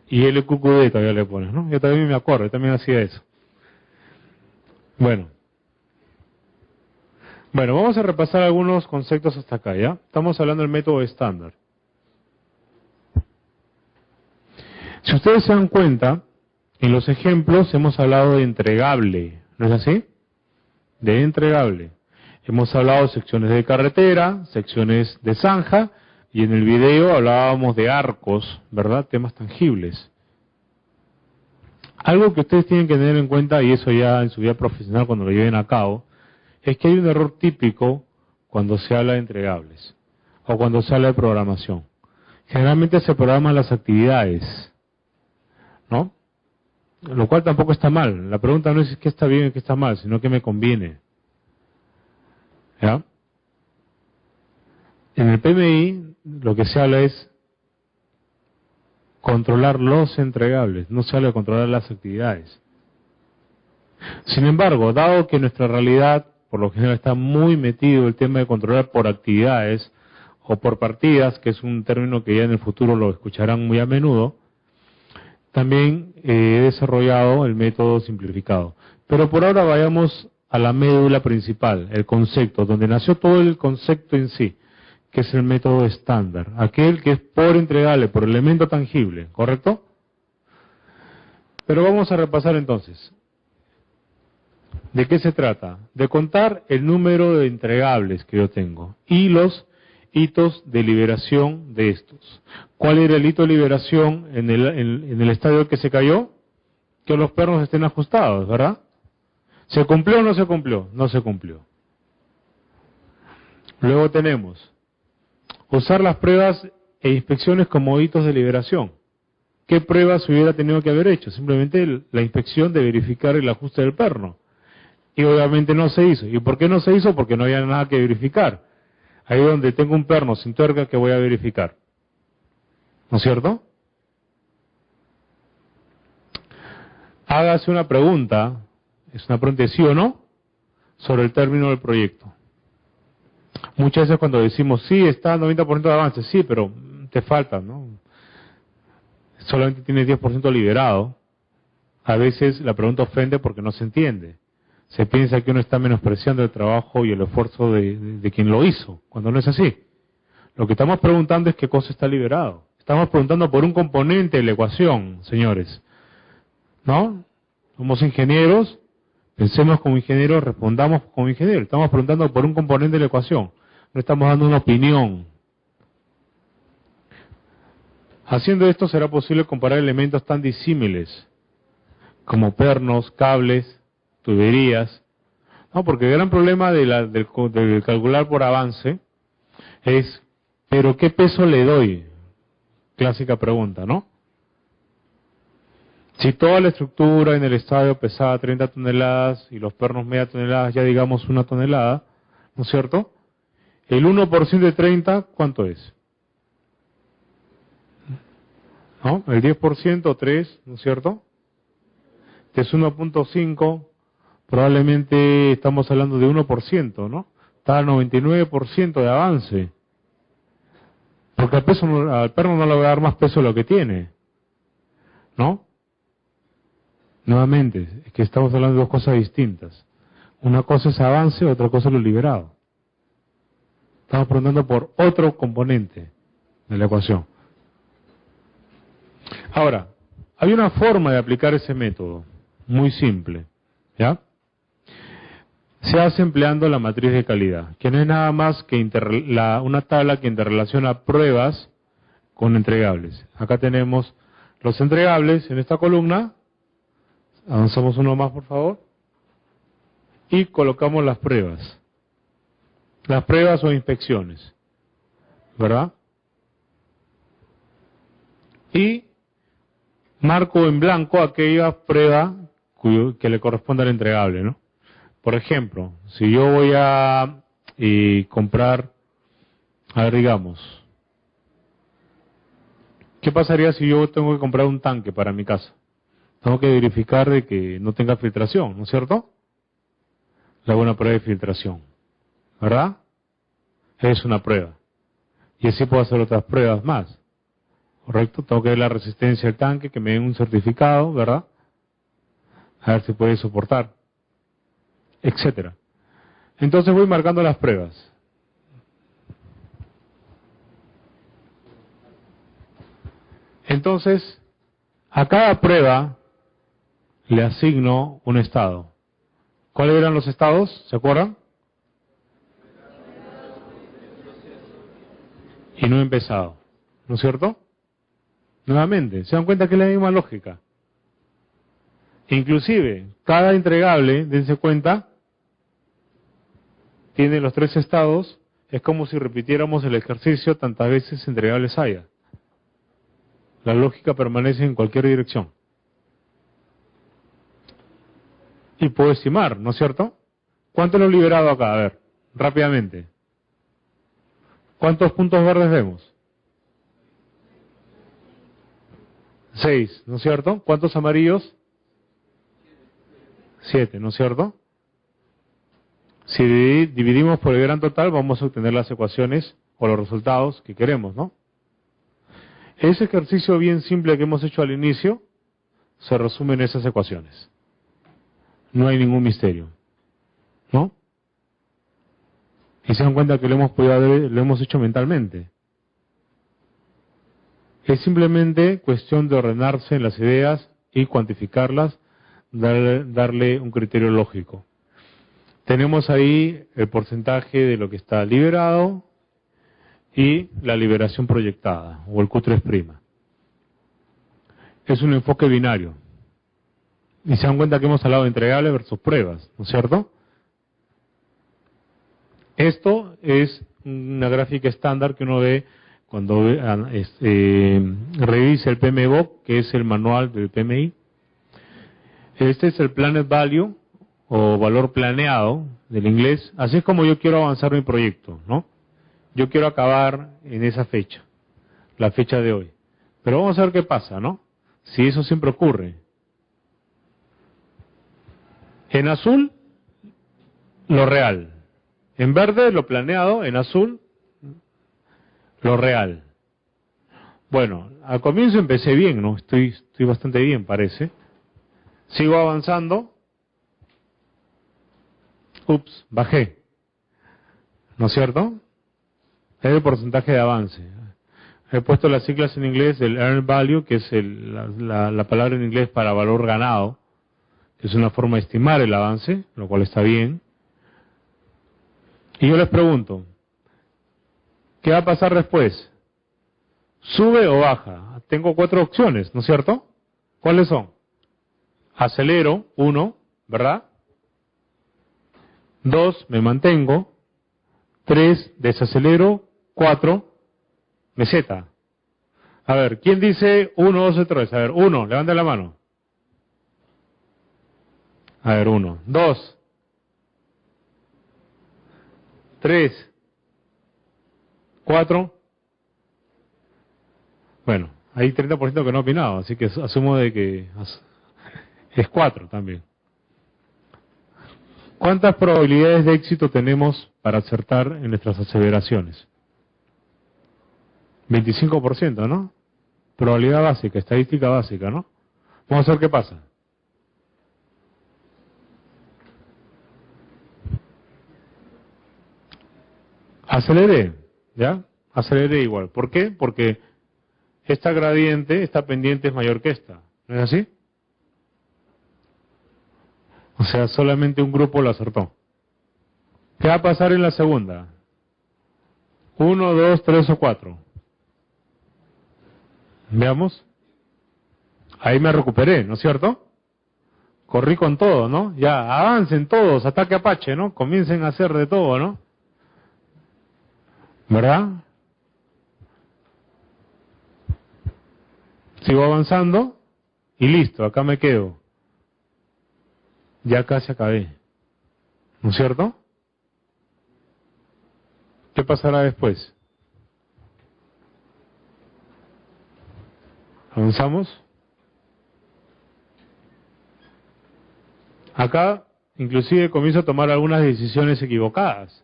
Y LQQD todavía le pones, ¿no? Yo también me acuerdo, yo también hacía eso. Bueno, vamos a repasar algunos conceptos hasta acá, ¿ya? Estamos hablando del método estándar. Si ustedes se dan cuenta, en los ejemplos hemos hablado de entregable, ¿no es así? De entregable. Hemos hablado de secciones de carretera, secciones de zanja, y en el video hablábamos de arcos, ¿verdad? Temas tangibles. Algo que ustedes tienen que tener en cuenta, y eso ya en su vida profesional cuando lo lleven a cabo, es que hay un error típico cuando se habla de entregables, o cuando se habla de programación. Generalmente se programan las actividades, ¿no? Lo cual tampoco está mal. La pregunta no es qué está bien y qué está mal, sino qué me conviene. ¿Ya? En el PMI lo que se habla es controlar los entregables, no se habla de controlar las actividades. Sin embargo, dado que nuestra realidad, por lo general, está muy metido el tema de controlar por actividades o por partidas, que es un término que ya en el futuro lo escucharán muy a menudo, también he desarrollado el método simplificado. Pero por ahora vayamos a la médula principal, el concepto, donde nació todo el concepto en sí, que es el método estándar, aquel que es por entregable, por elemento tangible, ¿correcto? Pero vamos a repasar entonces. ¿De qué se trata? De contar el número de entregables que yo tengo y los hitos de liberación de estos. ¿Cuál era el hito de liberación en el estadio que se cayó? Que los pernos estén ajustados, ¿verdad? ¿Se cumplió o no se cumplió? No se cumplió. Luego tenemos usar las pruebas e inspecciones como hitos de liberación. ¿Qué pruebas hubiera tenido que haber hecho? Simplemente la inspección de verificar el ajuste del perno. Y obviamente no se hizo. ¿Y por qué no se hizo? Porque no había nada que verificar. Ahí donde tengo un perno sin tuerca que voy a verificar. ¿No es cierto? Hágase una pregunta, es una pregunta de sí o no, sobre el término del proyecto. Muchas veces cuando decimos, sí, está al 90% de avance, sí, pero te falta, ¿no? Solamente tienes 10% liberado. A veces la pregunta ofende porque no se entiende. Se piensa que uno está menospreciando el trabajo y el esfuerzo de quien lo hizo, cuando no es así. Lo que estamos preguntando es qué cosa está liberado. Estamos preguntando por un componente de la ecuación, señores. ¿no? Somos ingenieros, pensemos como ingenieros, respondamos como ingenieros. Estamos preguntando por un componente de la ecuación, no estamos dando una opinión. Haciendo esto será posible comparar elementos tan disímiles como pernos, cables, tuberías, ¿no? Porque el gran problema del calcular por avance es, ¿pero qué peso le doy? Clásica pregunta, ¿no? Si toda la estructura en el estadio pesaba 30 toneladas y los pernos media tonelada, ya digamos 1 tonelada, ¿no es cierto? El 1% de 30, ¿cuánto es? ¿No? El 10%, 3, ¿no es cierto? Que es 1.5, probablemente estamos hablando de 1%, ¿no? Está al 99% de avance. Porque al perno no le va a dar más peso de lo que tiene, ¿no? Nuevamente, es que estamos hablando de dos cosas distintas. Una cosa es avance, otra cosa es lo liberado. Estamos preguntando por otro componente de la ecuación. Ahora, hay una forma de aplicar ese método, muy simple, ¿ya? Se hace empleando la matriz de calidad, que no es nada más que una tabla que interrelaciona pruebas con entregables. Acá tenemos los entregables en esta columna, avanzamos uno más por favor, y colocamos las pruebas. Las pruebas o inspecciones, ¿verdad? Y marco en blanco aquella prueba que le corresponde al entregable, ¿no? Por ejemplo, si yo voy a comprar, a ver, digamos, ¿qué pasaría si yo tengo que comprar un tanque para mi casa? Tengo que verificar de que no tenga filtración, ¿no es cierto? Le hago una prueba de filtración, ¿verdad? Es una prueba. Y así puedo hacer otras pruebas más, ¿correcto? Tengo que ver la resistencia del tanque, que me den un certificado, ¿verdad? A ver si puede soportar, etcétera. Entonces voy marcando las pruebas. Entonces, a cada prueba le asigno un estado. ¿Cuáles eran los estados? ¿Se acuerdan? Y no he empezado, ¿no es cierto? Nuevamente, ¿se dan cuenta que es la misma lógica? Inclusive, cada entregable, dense cuenta, tiene los 3 estados, es como si repitiéramos el ejercicio tantas veces entregables haya. La lógica permanece en cualquier dirección. Y puedo estimar, ¿no es cierto? ¿Cuánto lo he liberado acá? A ver, rápidamente. ¿Cuántos puntos verdes vemos? 6, ¿no es cierto? ¿Cuántos amarillos? 7, ¿no es cierto? Si dividimos por el gran total, vamos a obtener las ecuaciones o los resultados que queremos, ¿no? Ese ejercicio bien simple que hemos hecho al inicio se resume en esas ecuaciones. No hay ningún misterio, ¿no? Y se dan cuenta que lo hemos hecho mentalmente. Es simplemente cuestión de ordenarse en las ideas y cuantificarlas, darle un criterio lógico. Tenemos ahí el porcentaje de lo que está liberado y la liberación proyectada, o el Q3'. Es un enfoque binario. Y se dan cuenta que hemos hablado de entregables versus pruebas, ¿no es cierto? Esto es una gráfica estándar que uno ve cuando revisa el PMBOK, que es el manual del PMI. Este es el Planet Value, o valor planeado del inglés. Así es como yo quiero avanzar mi proyecto, ¿no? Yo quiero acabar en esa fecha, la fecha de hoy. Pero vamos a ver qué pasa, ¿no? Si eso siempre ocurre. En azul, lo real. En verde, lo planeado. En azul, lo real. Bueno, al comienzo empecé bien, ¿no? Estoy bastante bien, parece. Sigo avanzando. Ups, bajé. ¿No es cierto? Es el porcentaje de avance. He puesto las siglas en inglés del earned value, que es la palabra en inglés para valor ganado, que es una forma de estimar el avance, lo cual está bien. Y yo les pregunto, ¿qué va a pasar después? ¿Sube o baja? Tengo 4 opciones, ¿no es cierto? ¿Cuáles son? Acelero, 1, ¿verdad? 2, me mantengo. 3, desacelero. 4, meseta. A ver, ¿quién dice 1, 2 3? A ver, 1, levanta la mano. A ver, 1. 2. 3. 4. Bueno, hay 30% que no ha opinado, así que asumo de que es 4 también. ¿Cuántas probabilidades de éxito tenemos para acertar en nuestras aseveraciones? 25%, ¿no? Probabilidad básica, estadística básica, ¿no? Vamos a ver qué pasa. Aceleré, ¿ya? Aceleré igual. ¿Por qué? Porque esta gradiente, esta pendiente es mayor que esta. ¿No es así? O sea, solamente un grupo lo acertó. ¿Qué va a pasar en la segunda? 1, 2, 3 o 4. Veamos. Ahí me recuperé, ¿no es cierto? Corrí con todo, ¿no? Ya, avancen todos, ataque Apache, ¿no? Comiencen a hacer de todo, ¿no? ¿Verdad? Sigo avanzando y listo, acá me quedo. Ya casi acabé. ¿No es cierto? ¿Qué pasará después? ¿Avanzamos? Acá, inclusive, comienzo a tomar algunas decisiones equivocadas.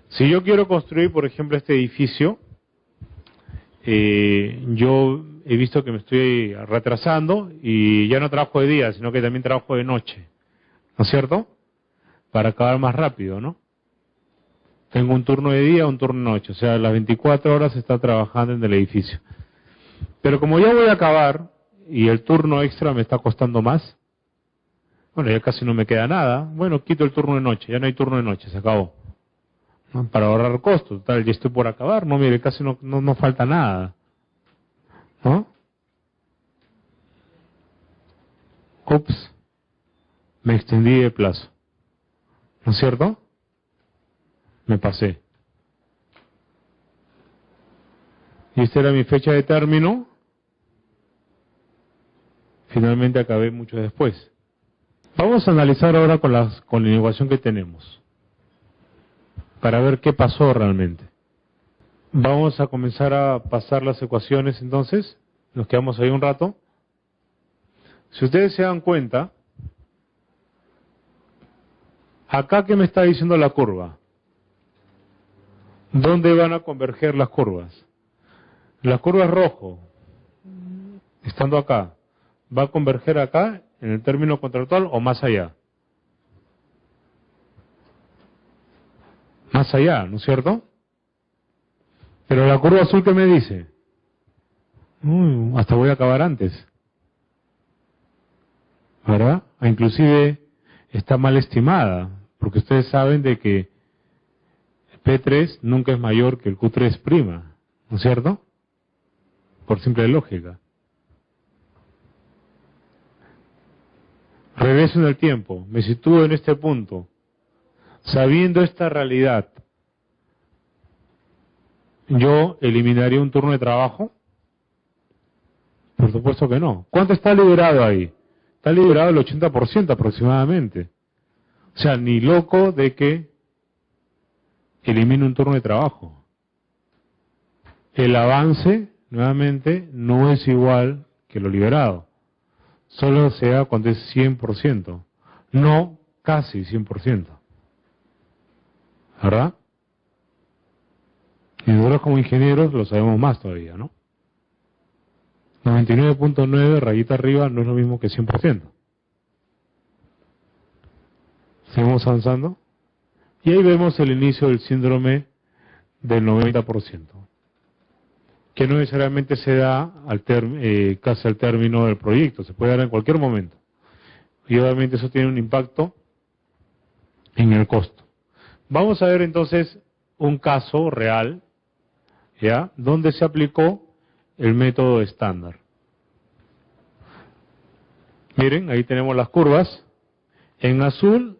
Si yo quiero construir, por ejemplo, este edificio, yo he visto que me estoy retrasando y ya no trabajo de día, sino que también trabajo de noche. ¿No es cierto? Para acabar más rápido, ¿no? Tengo un turno de día, un turno de noche. O sea, las 24 horas está trabajando en el edificio. Pero como ya voy a acabar y el turno extra me está costando más, bueno, ya casi no me queda nada. Bueno, quito el turno de noche. Ya no hay turno de noche, se acabó. ¿No? Para ahorrar costos. Tal, ya estoy por acabar. No, mire, casi no falta nada. ¿No? Ups. Me extendí de plazo. ¿No es cierto? Me pasé. Y esta era mi fecha de término. Finalmente acabé mucho después. Vamos a analizar ahora con la innovación que tenemos, para ver qué pasó realmente. Vamos a comenzar a pasar las ecuaciones entonces. Nos quedamos ahí un rato. Si ustedes se dan cuenta, acá ¿qué me está diciendo la curva? ¿Dónde van a converger las curvas? La curva es rojo, estando acá. ¿Va a converger acá, en el término contractual, o más allá? Más allá, ¿no es cierto? Pero la curva azul, ¿qué me dice? Hasta voy a acabar antes. ¿Verdad? Inclusive está mal estimada, porque ustedes saben de que P3 nunca es mayor que el Q3', ¿no es cierto? Por simple lógica. Regreso en el tiempo, me sitúo en este punto, sabiendo esta realidad, ¿yo eliminaría un turno de trabajo? Por supuesto que no. ¿Cuánto está liberado ahí? Está liberado el 80% aproximadamente. O sea, ni loco de que elimine un turno de trabajo. El avance, nuevamente, no es igual que lo liberado. Solo se da cuando es 100%, no casi 100%. ¿Verdad? Y nosotros como ingenieros lo sabemos más todavía, ¿no? 99.9 rayita arriba no es lo mismo que 100%. Seguimos avanzando. Y ahí vemos el inicio del síndrome del 90%. que no necesariamente se da casi al término del proyecto, se puede dar en cualquier momento. Y obviamente eso tiene un impacto en el costo. Vamos a ver entonces un caso real, ¿ya?, donde se aplicó el método estándar. Miren, ahí tenemos las curvas. En azul,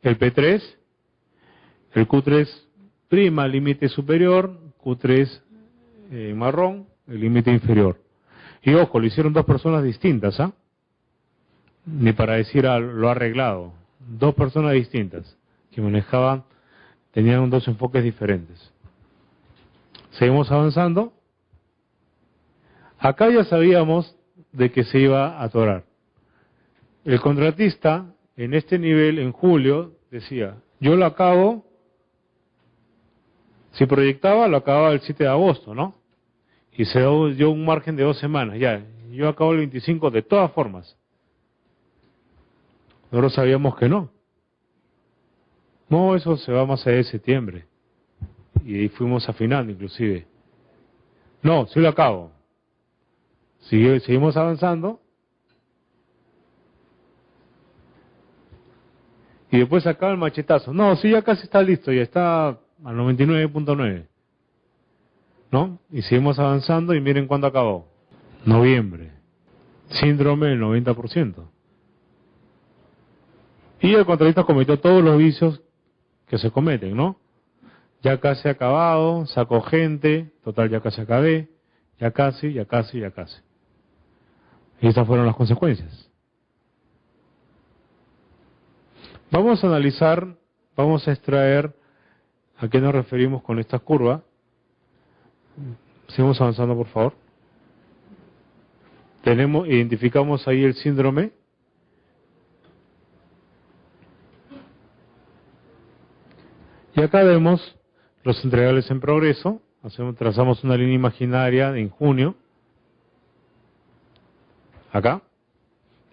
el P3, el Q3 prima, límite superior, Q3 en marrón, el límite inferior. Y ojo, lo hicieron dos personas distintas, ¿ah? Ni para decir lo arreglado. Dos personas distintas que manejaban, tenían dos enfoques diferentes. Seguimos avanzando. Acá ya sabíamos de que se iba a atorar. El contratista en este nivel, en julio, decía, yo lo acabo, si proyectaba, lo acababa el 7 de agosto, ¿no? Y se dio un margen de 2 semanas, ya, yo acabo el 25 de todas formas. Nosotros sabíamos que no. No, eso se va más allá de septiembre. Y ahí fuimos afinando inclusive. No, sí lo acabo. Seguimos avanzando. Y después acaba el machetazo. No, sí, ya casi está listo, ya está al 99.9. ¿No? Y seguimos avanzando y miren cuándo acabó. Noviembre. Síndrome del 90%. Y el contratista cometió todos los vicios que se cometen, ¿no? Ya casi acabado, sacó gente, total ya casi acabé, ya casi, ya casi, ya casi. Y esas fueron las consecuencias. Vamos a analizar, vamos a extraer a qué nos referimos con esta curva. Seguimos avanzando, por favor. Identificamos ahí el síndrome. Y acá vemos los entregables en progreso. Trazamos una línea imaginaria en junio. Acá.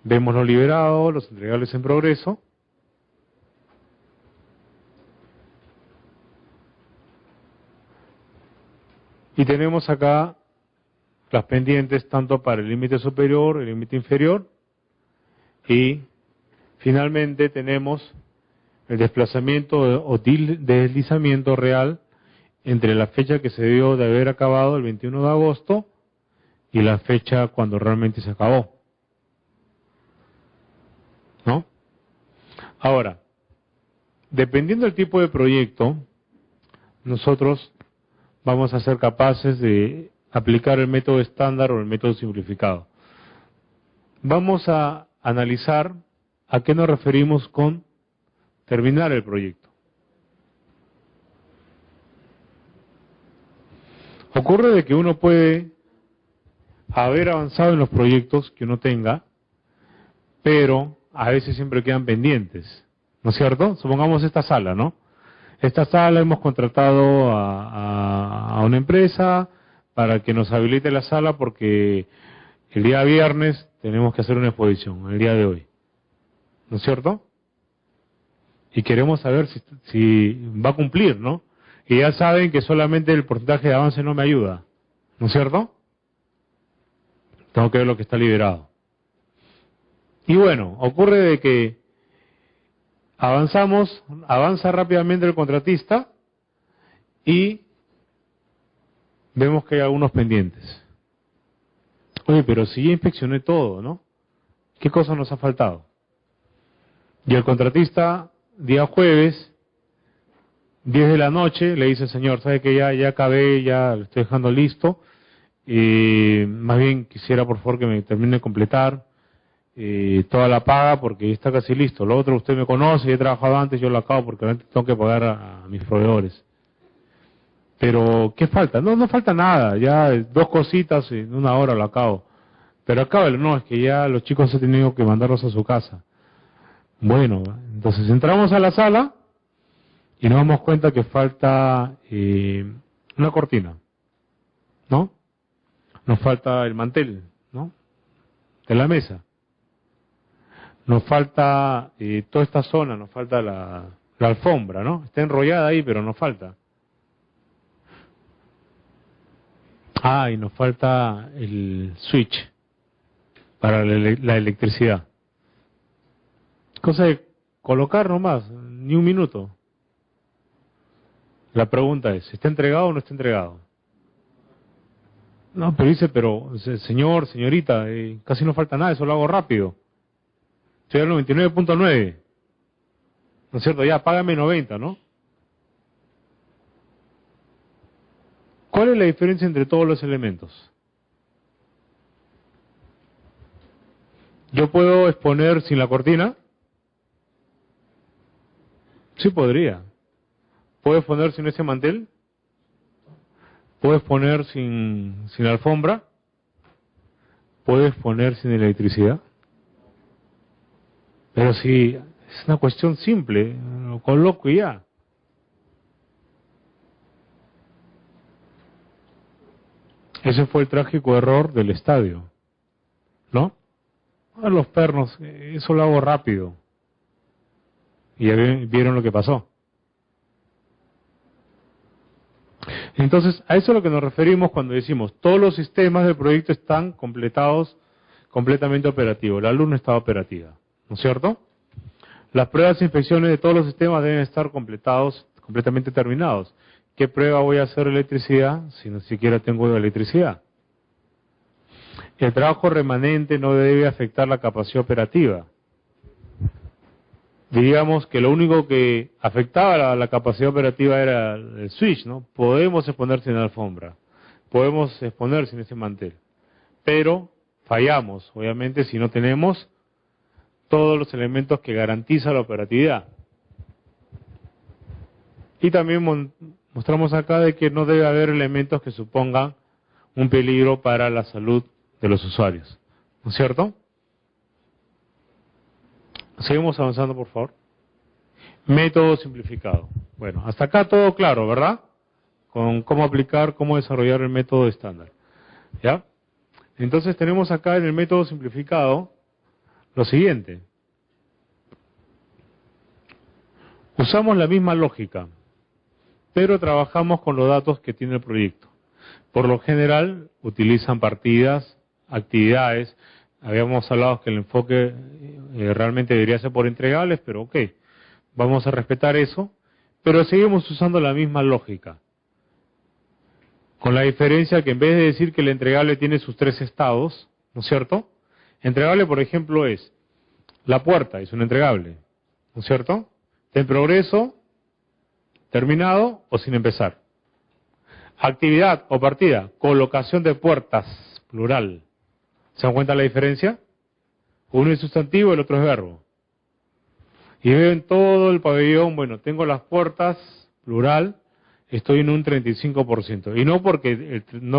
Vemos lo liberado, los entregables en progreso. Y tenemos acá las pendientes tanto para el límite superior, el límite inferior. Y finalmente tenemos el desplazamiento o deslizamiento real entre la fecha que se dio de haber acabado el 21 de agosto y la fecha cuando realmente se acabó. ¿No? Ahora, dependiendo del tipo de proyecto, nosotros vamos a ser capaces de aplicar el método estándar o el método simplificado. Vamos a analizar a qué nos referimos con terminar el proyecto. Ocurre de que uno puede haber avanzado en los proyectos que uno tenga, pero a veces siempre quedan pendientes, ¿no es cierto? Supongamos esta sala, ¿no? Esta sala hemos contratado a una empresa para que nos habilite la sala porque el día viernes tenemos que hacer una exposición, el día de hoy, ¿no es cierto? Y queremos saber si va a cumplir, ¿no? Y ya saben que solamente el porcentaje de avance no me ayuda, ¿no es cierto? Tengo que ver lo que está liberado. Y bueno, ocurre de que avanza rápidamente el contratista y vemos que hay algunos pendientes. Oye, pero si ya inspeccioné todo, ¿no? ¿Qué cosa nos ha faltado? Y el contratista, día jueves, 10 de la noche, le dice, señor, ¿sabe que ya acabé, ya lo estoy dejando listo? Más bien quisiera, por favor, que me termine de completar toda la paga porque está casi listo. Lo otro usted me conoce, yo he trabajado antes, yo lo acabo porque realmente tengo que pagar a mis proveedores. Pero, ¿qué falta? No falta nada, ya 2 cositas, en 1 hora lo acabo. Pero acábalo, no, es que ya los chicos han tenido que mandarlos a su casa. Bueno, entonces entramos a la sala y nos damos cuenta que falta una cortina, ¿no? Nos falta el mantel, ¿no? De la mesa. Nos falta toda esta zona, nos falta la alfombra, ¿no? Está enrollada ahí, pero nos falta. Ah, y nos falta el switch para la electricidad. Cosa de colocar nomás, ni un minuto. La pregunta es, ¿está entregado o no está entregado? No, pero dice, señor, señorita, casi no falta nada, eso lo hago rápido. Estoy al 99.9. ¿No es cierto? Ya, págame 90, ¿no? ¿Cuál es la diferencia entre todos los elementos? ¿Yo puedo exponer sin la cortina? Sí podría. ¿Puedo exponer sin ese mantel? ¿Puedo exponer sin alfombra? ¿Puedo exponer sin electricidad? Pero si es una cuestión simple, lo coloco y ya. Ese fue el trágico error del estadio, ¿no? A los pernos, eso lo hago rápido. Y ya vieron lo que pasó. Entonces, a eso es a lo que nos referimos cuando decimos todos los sistemas del proyecto están completados, completamente operativos. La luz no está operativa, ¿no es cierto? Las pruebas e inspecciones de todos los sistemas deben estar completados, completamente terminados. ¿Qué prueba voy a hacer de electricidad si no siquiera tengo electricidad? El trabajo remanente no debe afectar la capacidad operativa. Diríamos que lo único que afectaba la capacidad operativa era el switch, ¿no? Podemos exponer sin alfombra, podemos exponer sin ese mantel, pero fallamos, obviamente, si no tenemos todos los elementos que garantizan la operatividad. Y también mostramos acá de que no debe haber elementos que supongan un peligro para la salud de los usuarios, ¿no es cierto? Seguimos avanzando, por favor. Método simplificado. Bueno, hasta acá todo claro, ¿verdad? Con cómo aplicar, cómo desarrollar el método estándar. ¿Ya? Entonces tenemos acá en el método simplificado lo siguiente. Usamos la misma lógica, pero trabajamos con los datos que tiene el proyecto. Por lo general, utilizan partidas, actividades. Habíamos hablado que el enfoque realmente debería ser por entregables, pero ok, vamos a respetar eso, pero seguimos usando la misma lógica. Con la diferencia que en vez de decir que el entregable tiene sus 3 estados, ¿no es cierto? Entregable, por ejemplo, es la puerta, es un entregable, ¿no es cierto? Está en progreso, terminado o sin empezar. Actividad o partida, colocación de puertas, plural. ¿Se dan cuenta la diferencia? Uno es sustantivo, el otro es verbo. Y veo en todo el pabellón, bueno, tengo las puertas, plural, estoy en un 35%. Y no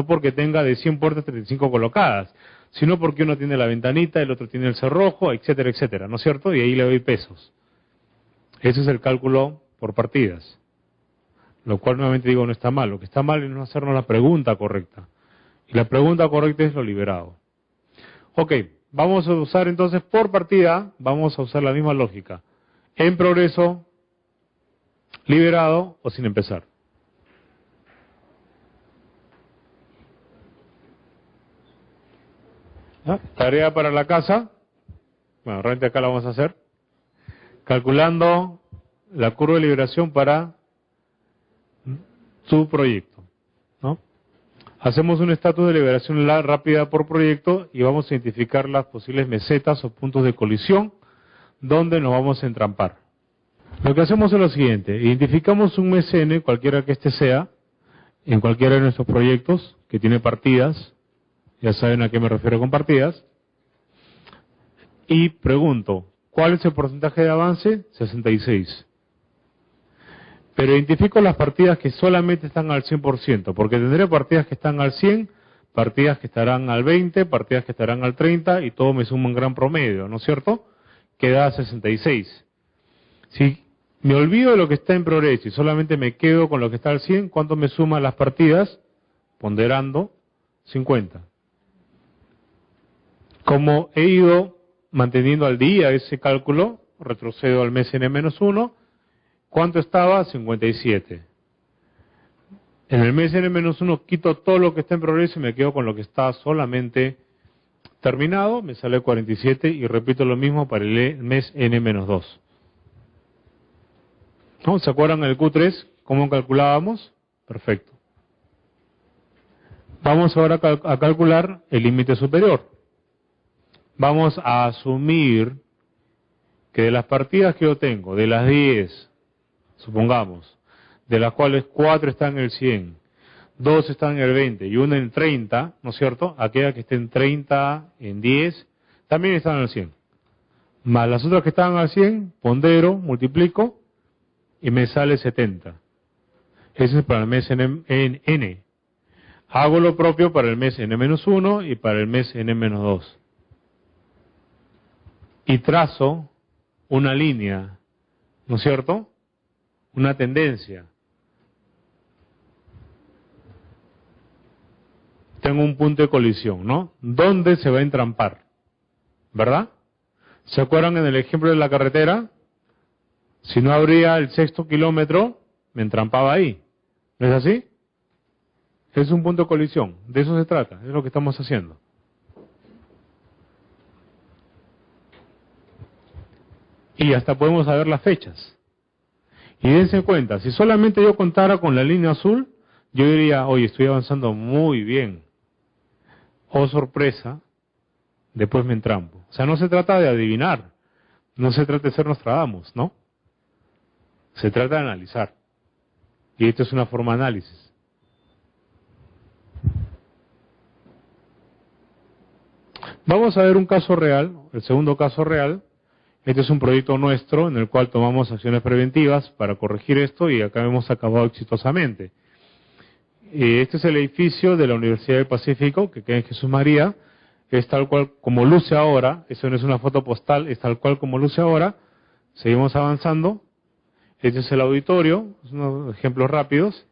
porque tenga de 100 puertas 35 colocadas, sino porque uno tiene la ventanita, el otro tiene el cerrojo, etcétera, etcétera, ¿no es cierto? Y ahí le doy pesos. Ese es el cálculo por partidas. Lo cual nuevamente digo no está mal. Lo que está mal es no hacernos la pregunta correcta. Y la pregunta correcta es lo liberado. Ok, vamos a usar entonces por partida, vamos a usar la misma lógica. En progreso, liberado o sin empezar. ¿Ah? Tarea para la casa. Bueno, realmente acá la vamos a hacer. Calculando la curva de liberación para su proyecto, ¿no? Hacemos un estatus de liberación rápida por proyecto y vamos a identificar las posibles mesetas o puntos de colisión donde nos vamos a entrampar. Lo que hacemos es lo siguiente, identificamos un MSN, cualquiera que este sea, en cualquiera de nuestros proyectos que tiene partidas, ya saben a qué me refiero con partidas, y pregunto, ¿cuál es el porcentaje de avance? 66. Pero identifico las partidas que solamente están al 100%, porque tendré partidas que están al 100, partidas que estarán al 20, partidas que estarán al 30, y todo me suma un gran promedio, ¿no es cierto? Queda 66. Si me olvido de lo que está en progreso y solamente me quedo con lo que está al 100, ¿cuánto me suman las partidas? Ponderando, 50. Como he ido manteniendo al día ese cálculo, retrocedo al mes N-1, ¿cuánto estaba? 57. En el mes n-1 quito todo lo que está en progreso y me quedo con lo que está solamente terminado, me sale 47 y repito lo mismo para el mes n-2. ¿No? ¿Se acuerdan en el Q3 cómo calculábamos? Perfecto. Vamos ahora a calcular el límite superior. Vamos a asumir que de las partidas que yo tengo, de las 10, supongamos, de las cuales 4 están en el 100, 2 están en el 20 y 1 en 30, ¿no es cierto? Aquellas que estén 30 en 10, también están en el 100. Más las otras que están al 100, pondero, multiplico y me sale 70. Ese es para el mes N. Hago lo propio para el mes N-1 y para el mes N-2. Y trazo una línea, ¿no es cierto? Una tendencia. Tengo un punto de colisión, ¿no? ¿Dónde se va a entrampar? ¿Verdad? ¿Se acuerdan en el ejemplo de la carretera? Si no abría el 6º kilómetro, me entrampaba ahí. ¿No es así? Es un punto de colisión. De eso se trata. Es lo que estamos haciendo. Y hasta podemos saber las fechas. Y dense cuenta, si solamente yo contara con la línea azul, yo diría, oye, estoy avanzando muy bien. Oh, sorpresa, después me entrampo. O sea, no se trata de adivinar, no se trata de ser Nostradamus, ¿no? Se trata de analizar. Y esto es una forma de análisis. Vamos a ver un caso real, el segundo caso real. Este es un proyecto nuestro en el cual tomamos acciones preventivas para corregir esto y acá hemos acabado exitosamente. Este es el edificio de la Universidad del Pacífico, que queda en Jesús María. Es tal cual como luce ahora. Eso no es una foto postal, es tal cual como luce ahora. Seguimos avanzando. Este es el auditorio, son unos ejemplos rápidos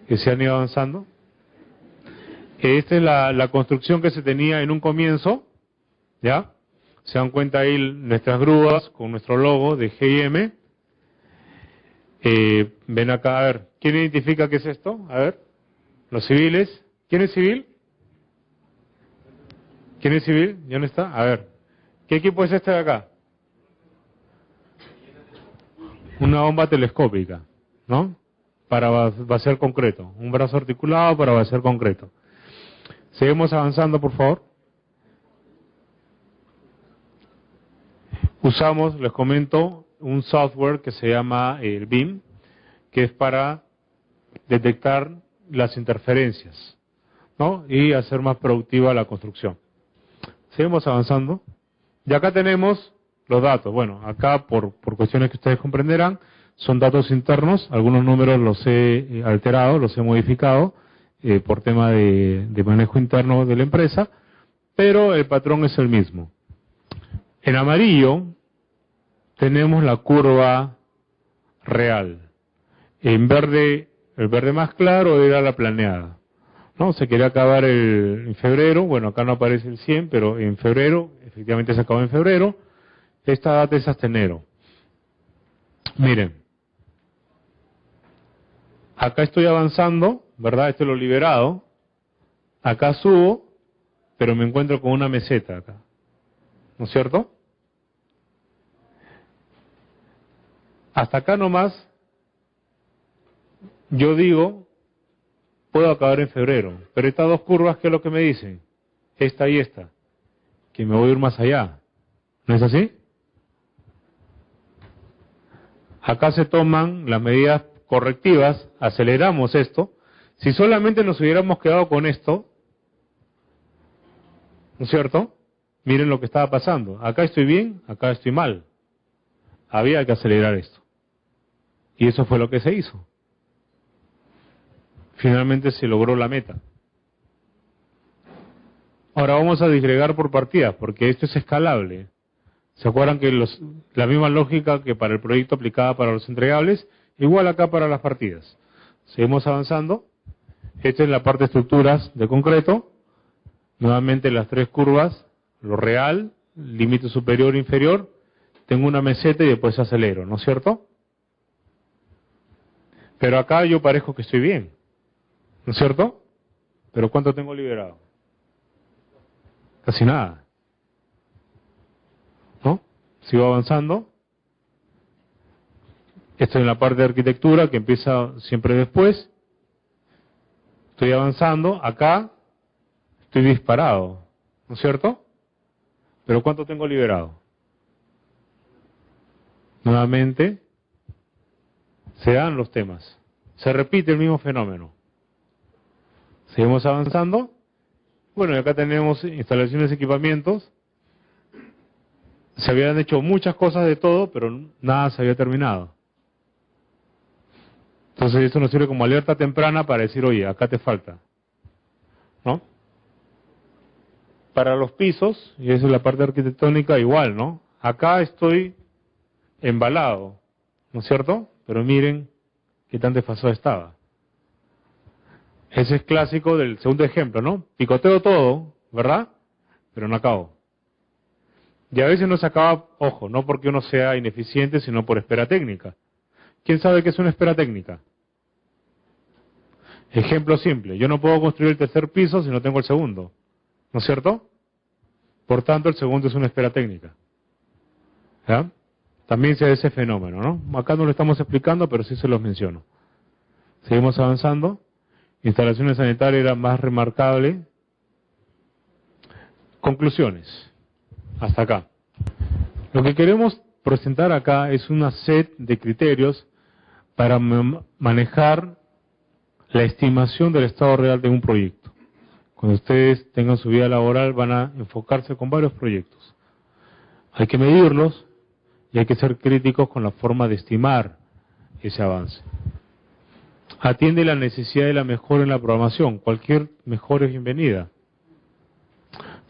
que se han ido avanzando. Esta es la construcción que se tenía en un comienzo, ¿ya? Se dan cuenta ahí nuestras grúas con nuestro logo de G&M. Ven acá, a ver, ¿quién identifica qué es esto? A ver, los civiles. ¿Quién es civil? ¿Quién es civil? ¿Ya no está? A ver, ¿qué equipo es este de acá? Una bomba telescópica, ¿no? Para vaciar concreto. Un brazo articulado para vaciar concreto. Seguimos avanzando, por favor. Usamos, les comento, un software que se llama el BIM, que es para detectar las interferencias, ¿no? Y hacer más productiva la construcción. Seguimos avanzando. Y acá tenemos los datos. Bueno, acá por cuestiones que ustedes comprenderán, son datos internos. Algunos números los he alterado, los he modificado por tema de manejo interno de la empresa, pero el patrón es el mismo. En amarillo tenemos la curva real. En verde, el verde más claro era la planeada, ¿no? Se quería acabar en febrero. Bueno, acá no aparece el 100, pero en febrero, efectivamente se acabó en febrero. Esta data es hasta enero. Miren, acá estoy avanzando, ¿verdad? Esto es lo liberado. Acá subo, pero me encuentro con una meseta acá, ¿no es cierto? Hasta acá nomás, yo digo, puedo acabar en febrero, pero estas dos curvas, ¿qué es lo que me dicen? Esta y esta, que me voy a ir más allá. ¿No es así? Acá se toman las medidas correctivas, aceleramos esto. Si solamente nos hubiéramos quedado con esto, ¿no es cierto? Miren lo que estaba pasando. Acá estoy bien, acá estoy mal. Había que acelerar esto. Y eso fue lo que se hizo. Finalmente se logró la meta. Ahora vamos a disgregar por partidas, porque esto es escalable. ¿Se acuerdan que la misma lógica que para el proyecto aplicada para los entregables, igual acá para las partidas? Seguimos avanzando. Esta es la parte de estructuras de concreto. Nuevamente las tres curvas, lo real, límite superior e inferior. Tengo una meseta y después acelero, ¿no es cierto? Pero acá yo parezco que estoy bien. ¿no es cierto? Pero ¿cuánto tengo liberado? Casi nada. ¿No? Sigo avanzando. Estoy en la parte de arquitectura que empieza siempre después. Estoy avanzando. Acá estoy disparado, ¿no es cierto? Pero ¿cuánto tengo liberado? Nuevamente, se dan los temas. Se repite el mismo fenómeno. Seguimos avanzando. Bueno, y acá tenemos instalaciones y equipamientos. Se habían hecho muchas cosas de todo, pero nada se había terminado. Entonces esto nos sirve como alerta temprana para decir, oye, acá te falta, ¿no? Para los pisos, y esa es la parte arquitectónica, igual, ¿no? Acá estoy embalado, ¿no es cierto? Pero miren qué tan desfasado estaba. Ese es clásico del segundo ejemplo, ¿no? Picoteo todo, ¿verdad? Pero no acabo. Y a veces no se acaba, ojo, no porque uno sea ineficiente, sino por espera técnica. ¿Quién sabe qué es una espera técnica? Ejemplo simple, yo no puedo construir el tercer piso si no tengo el segundo, ¿no es cierto? Por tanto, el segundo es una espera técnica. ¿Ya? También se da ese fenómeno, ¿no? Acá no lo estamos explicando, pero sí se los menciono. Seguimos avanzando. Instalaciones sanitarias era más remarcable. Conclusiones. Hasta acá. Lo que queremos presentar acá es una set de criterios para manejar la estimación del estado real de un proyecto. Cuando ustedes tengan su vida laboral van a enfocarse con varios proyectos. Hay que medirlos y hay que ser críticos con la forma de estimar ese avance. Atiende la necesidad de la mejora en la programación. Cualquier mejora es bienvenida.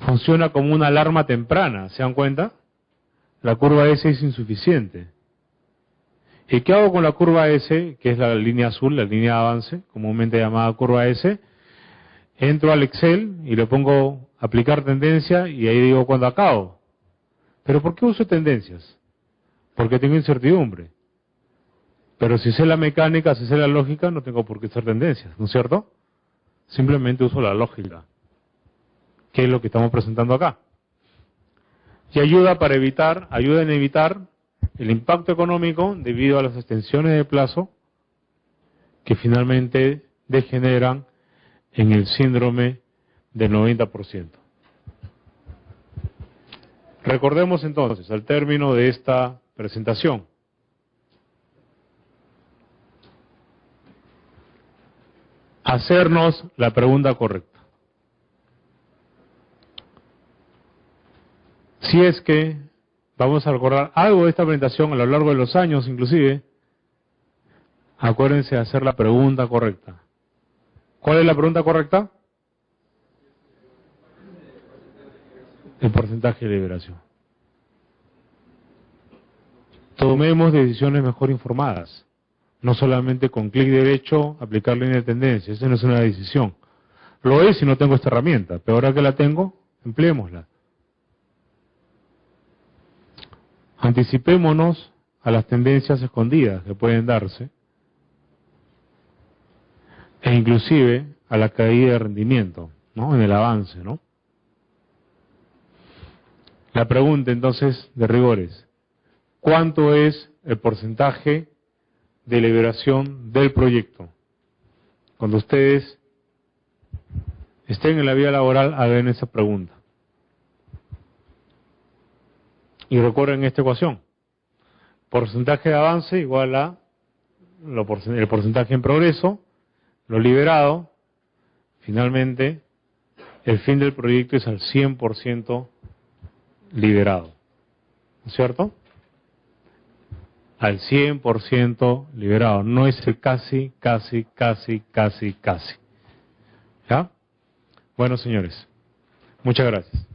Funciona como una alarma temprana, ¿se dan cuenta? La curva S es insuficiente. ¿Y qué hago con la curva S, que es la línea azul, la línea de avance, comúnmente llamada curva S? Entro al Excel y le pongo aplicar tendencia y ahí digo cuándo acabo. ¿Pero por qué uso tendencias? Porque tengo incertidumbre. Pero si sé la mecánica, si sé la lógica, no tengo por qué hacer tendencias, ¿no es cierto? Simplemente uso la lógica, que es lo que estamos presentando acá. Y ayuda en evitar el impacto económico debido a las extensiones de plazo que finalmente degeneran en el síndrome del 90%. Recordemos entonces, al término de esta presentación, hacernos la pregunta correcta. Si es que vamos a recordar algo de esta presentación a lo largo de los años, inclusive, acuérdense de hacer la pregunta correcta. ¿Cuál es la pregunta correcta? El porcentaje de liberación. Tomemos decisiones mejor informadas. No solamente con clic derecho aplicar línea de tendencia. Esa no es una decisión. Lo es si no tengo esta herramienta. Pero ahora que la tengo, empleémosla. Anticipémonos a las tendencias escondidas que pueden darse. E inclusive a la caída de rendimiento, ¿no? En el avance, ¿no? La pregunta entonces de rigor es, ¿cuánto es el porcentaje de liberación del proyecto? Cuando ustedes estén en la vida laboral, hagan esa pregunta. Y recuerden esta ecuación. Porcentaje de avance igual a el porcentaje en progreso, lo liberado, finalmente, el fin del proyecto es al 100% liberado. ¿No es cierto? Al 100% liberado. No es el casi. ¿Ya? Bueno, señores, muchas gracias.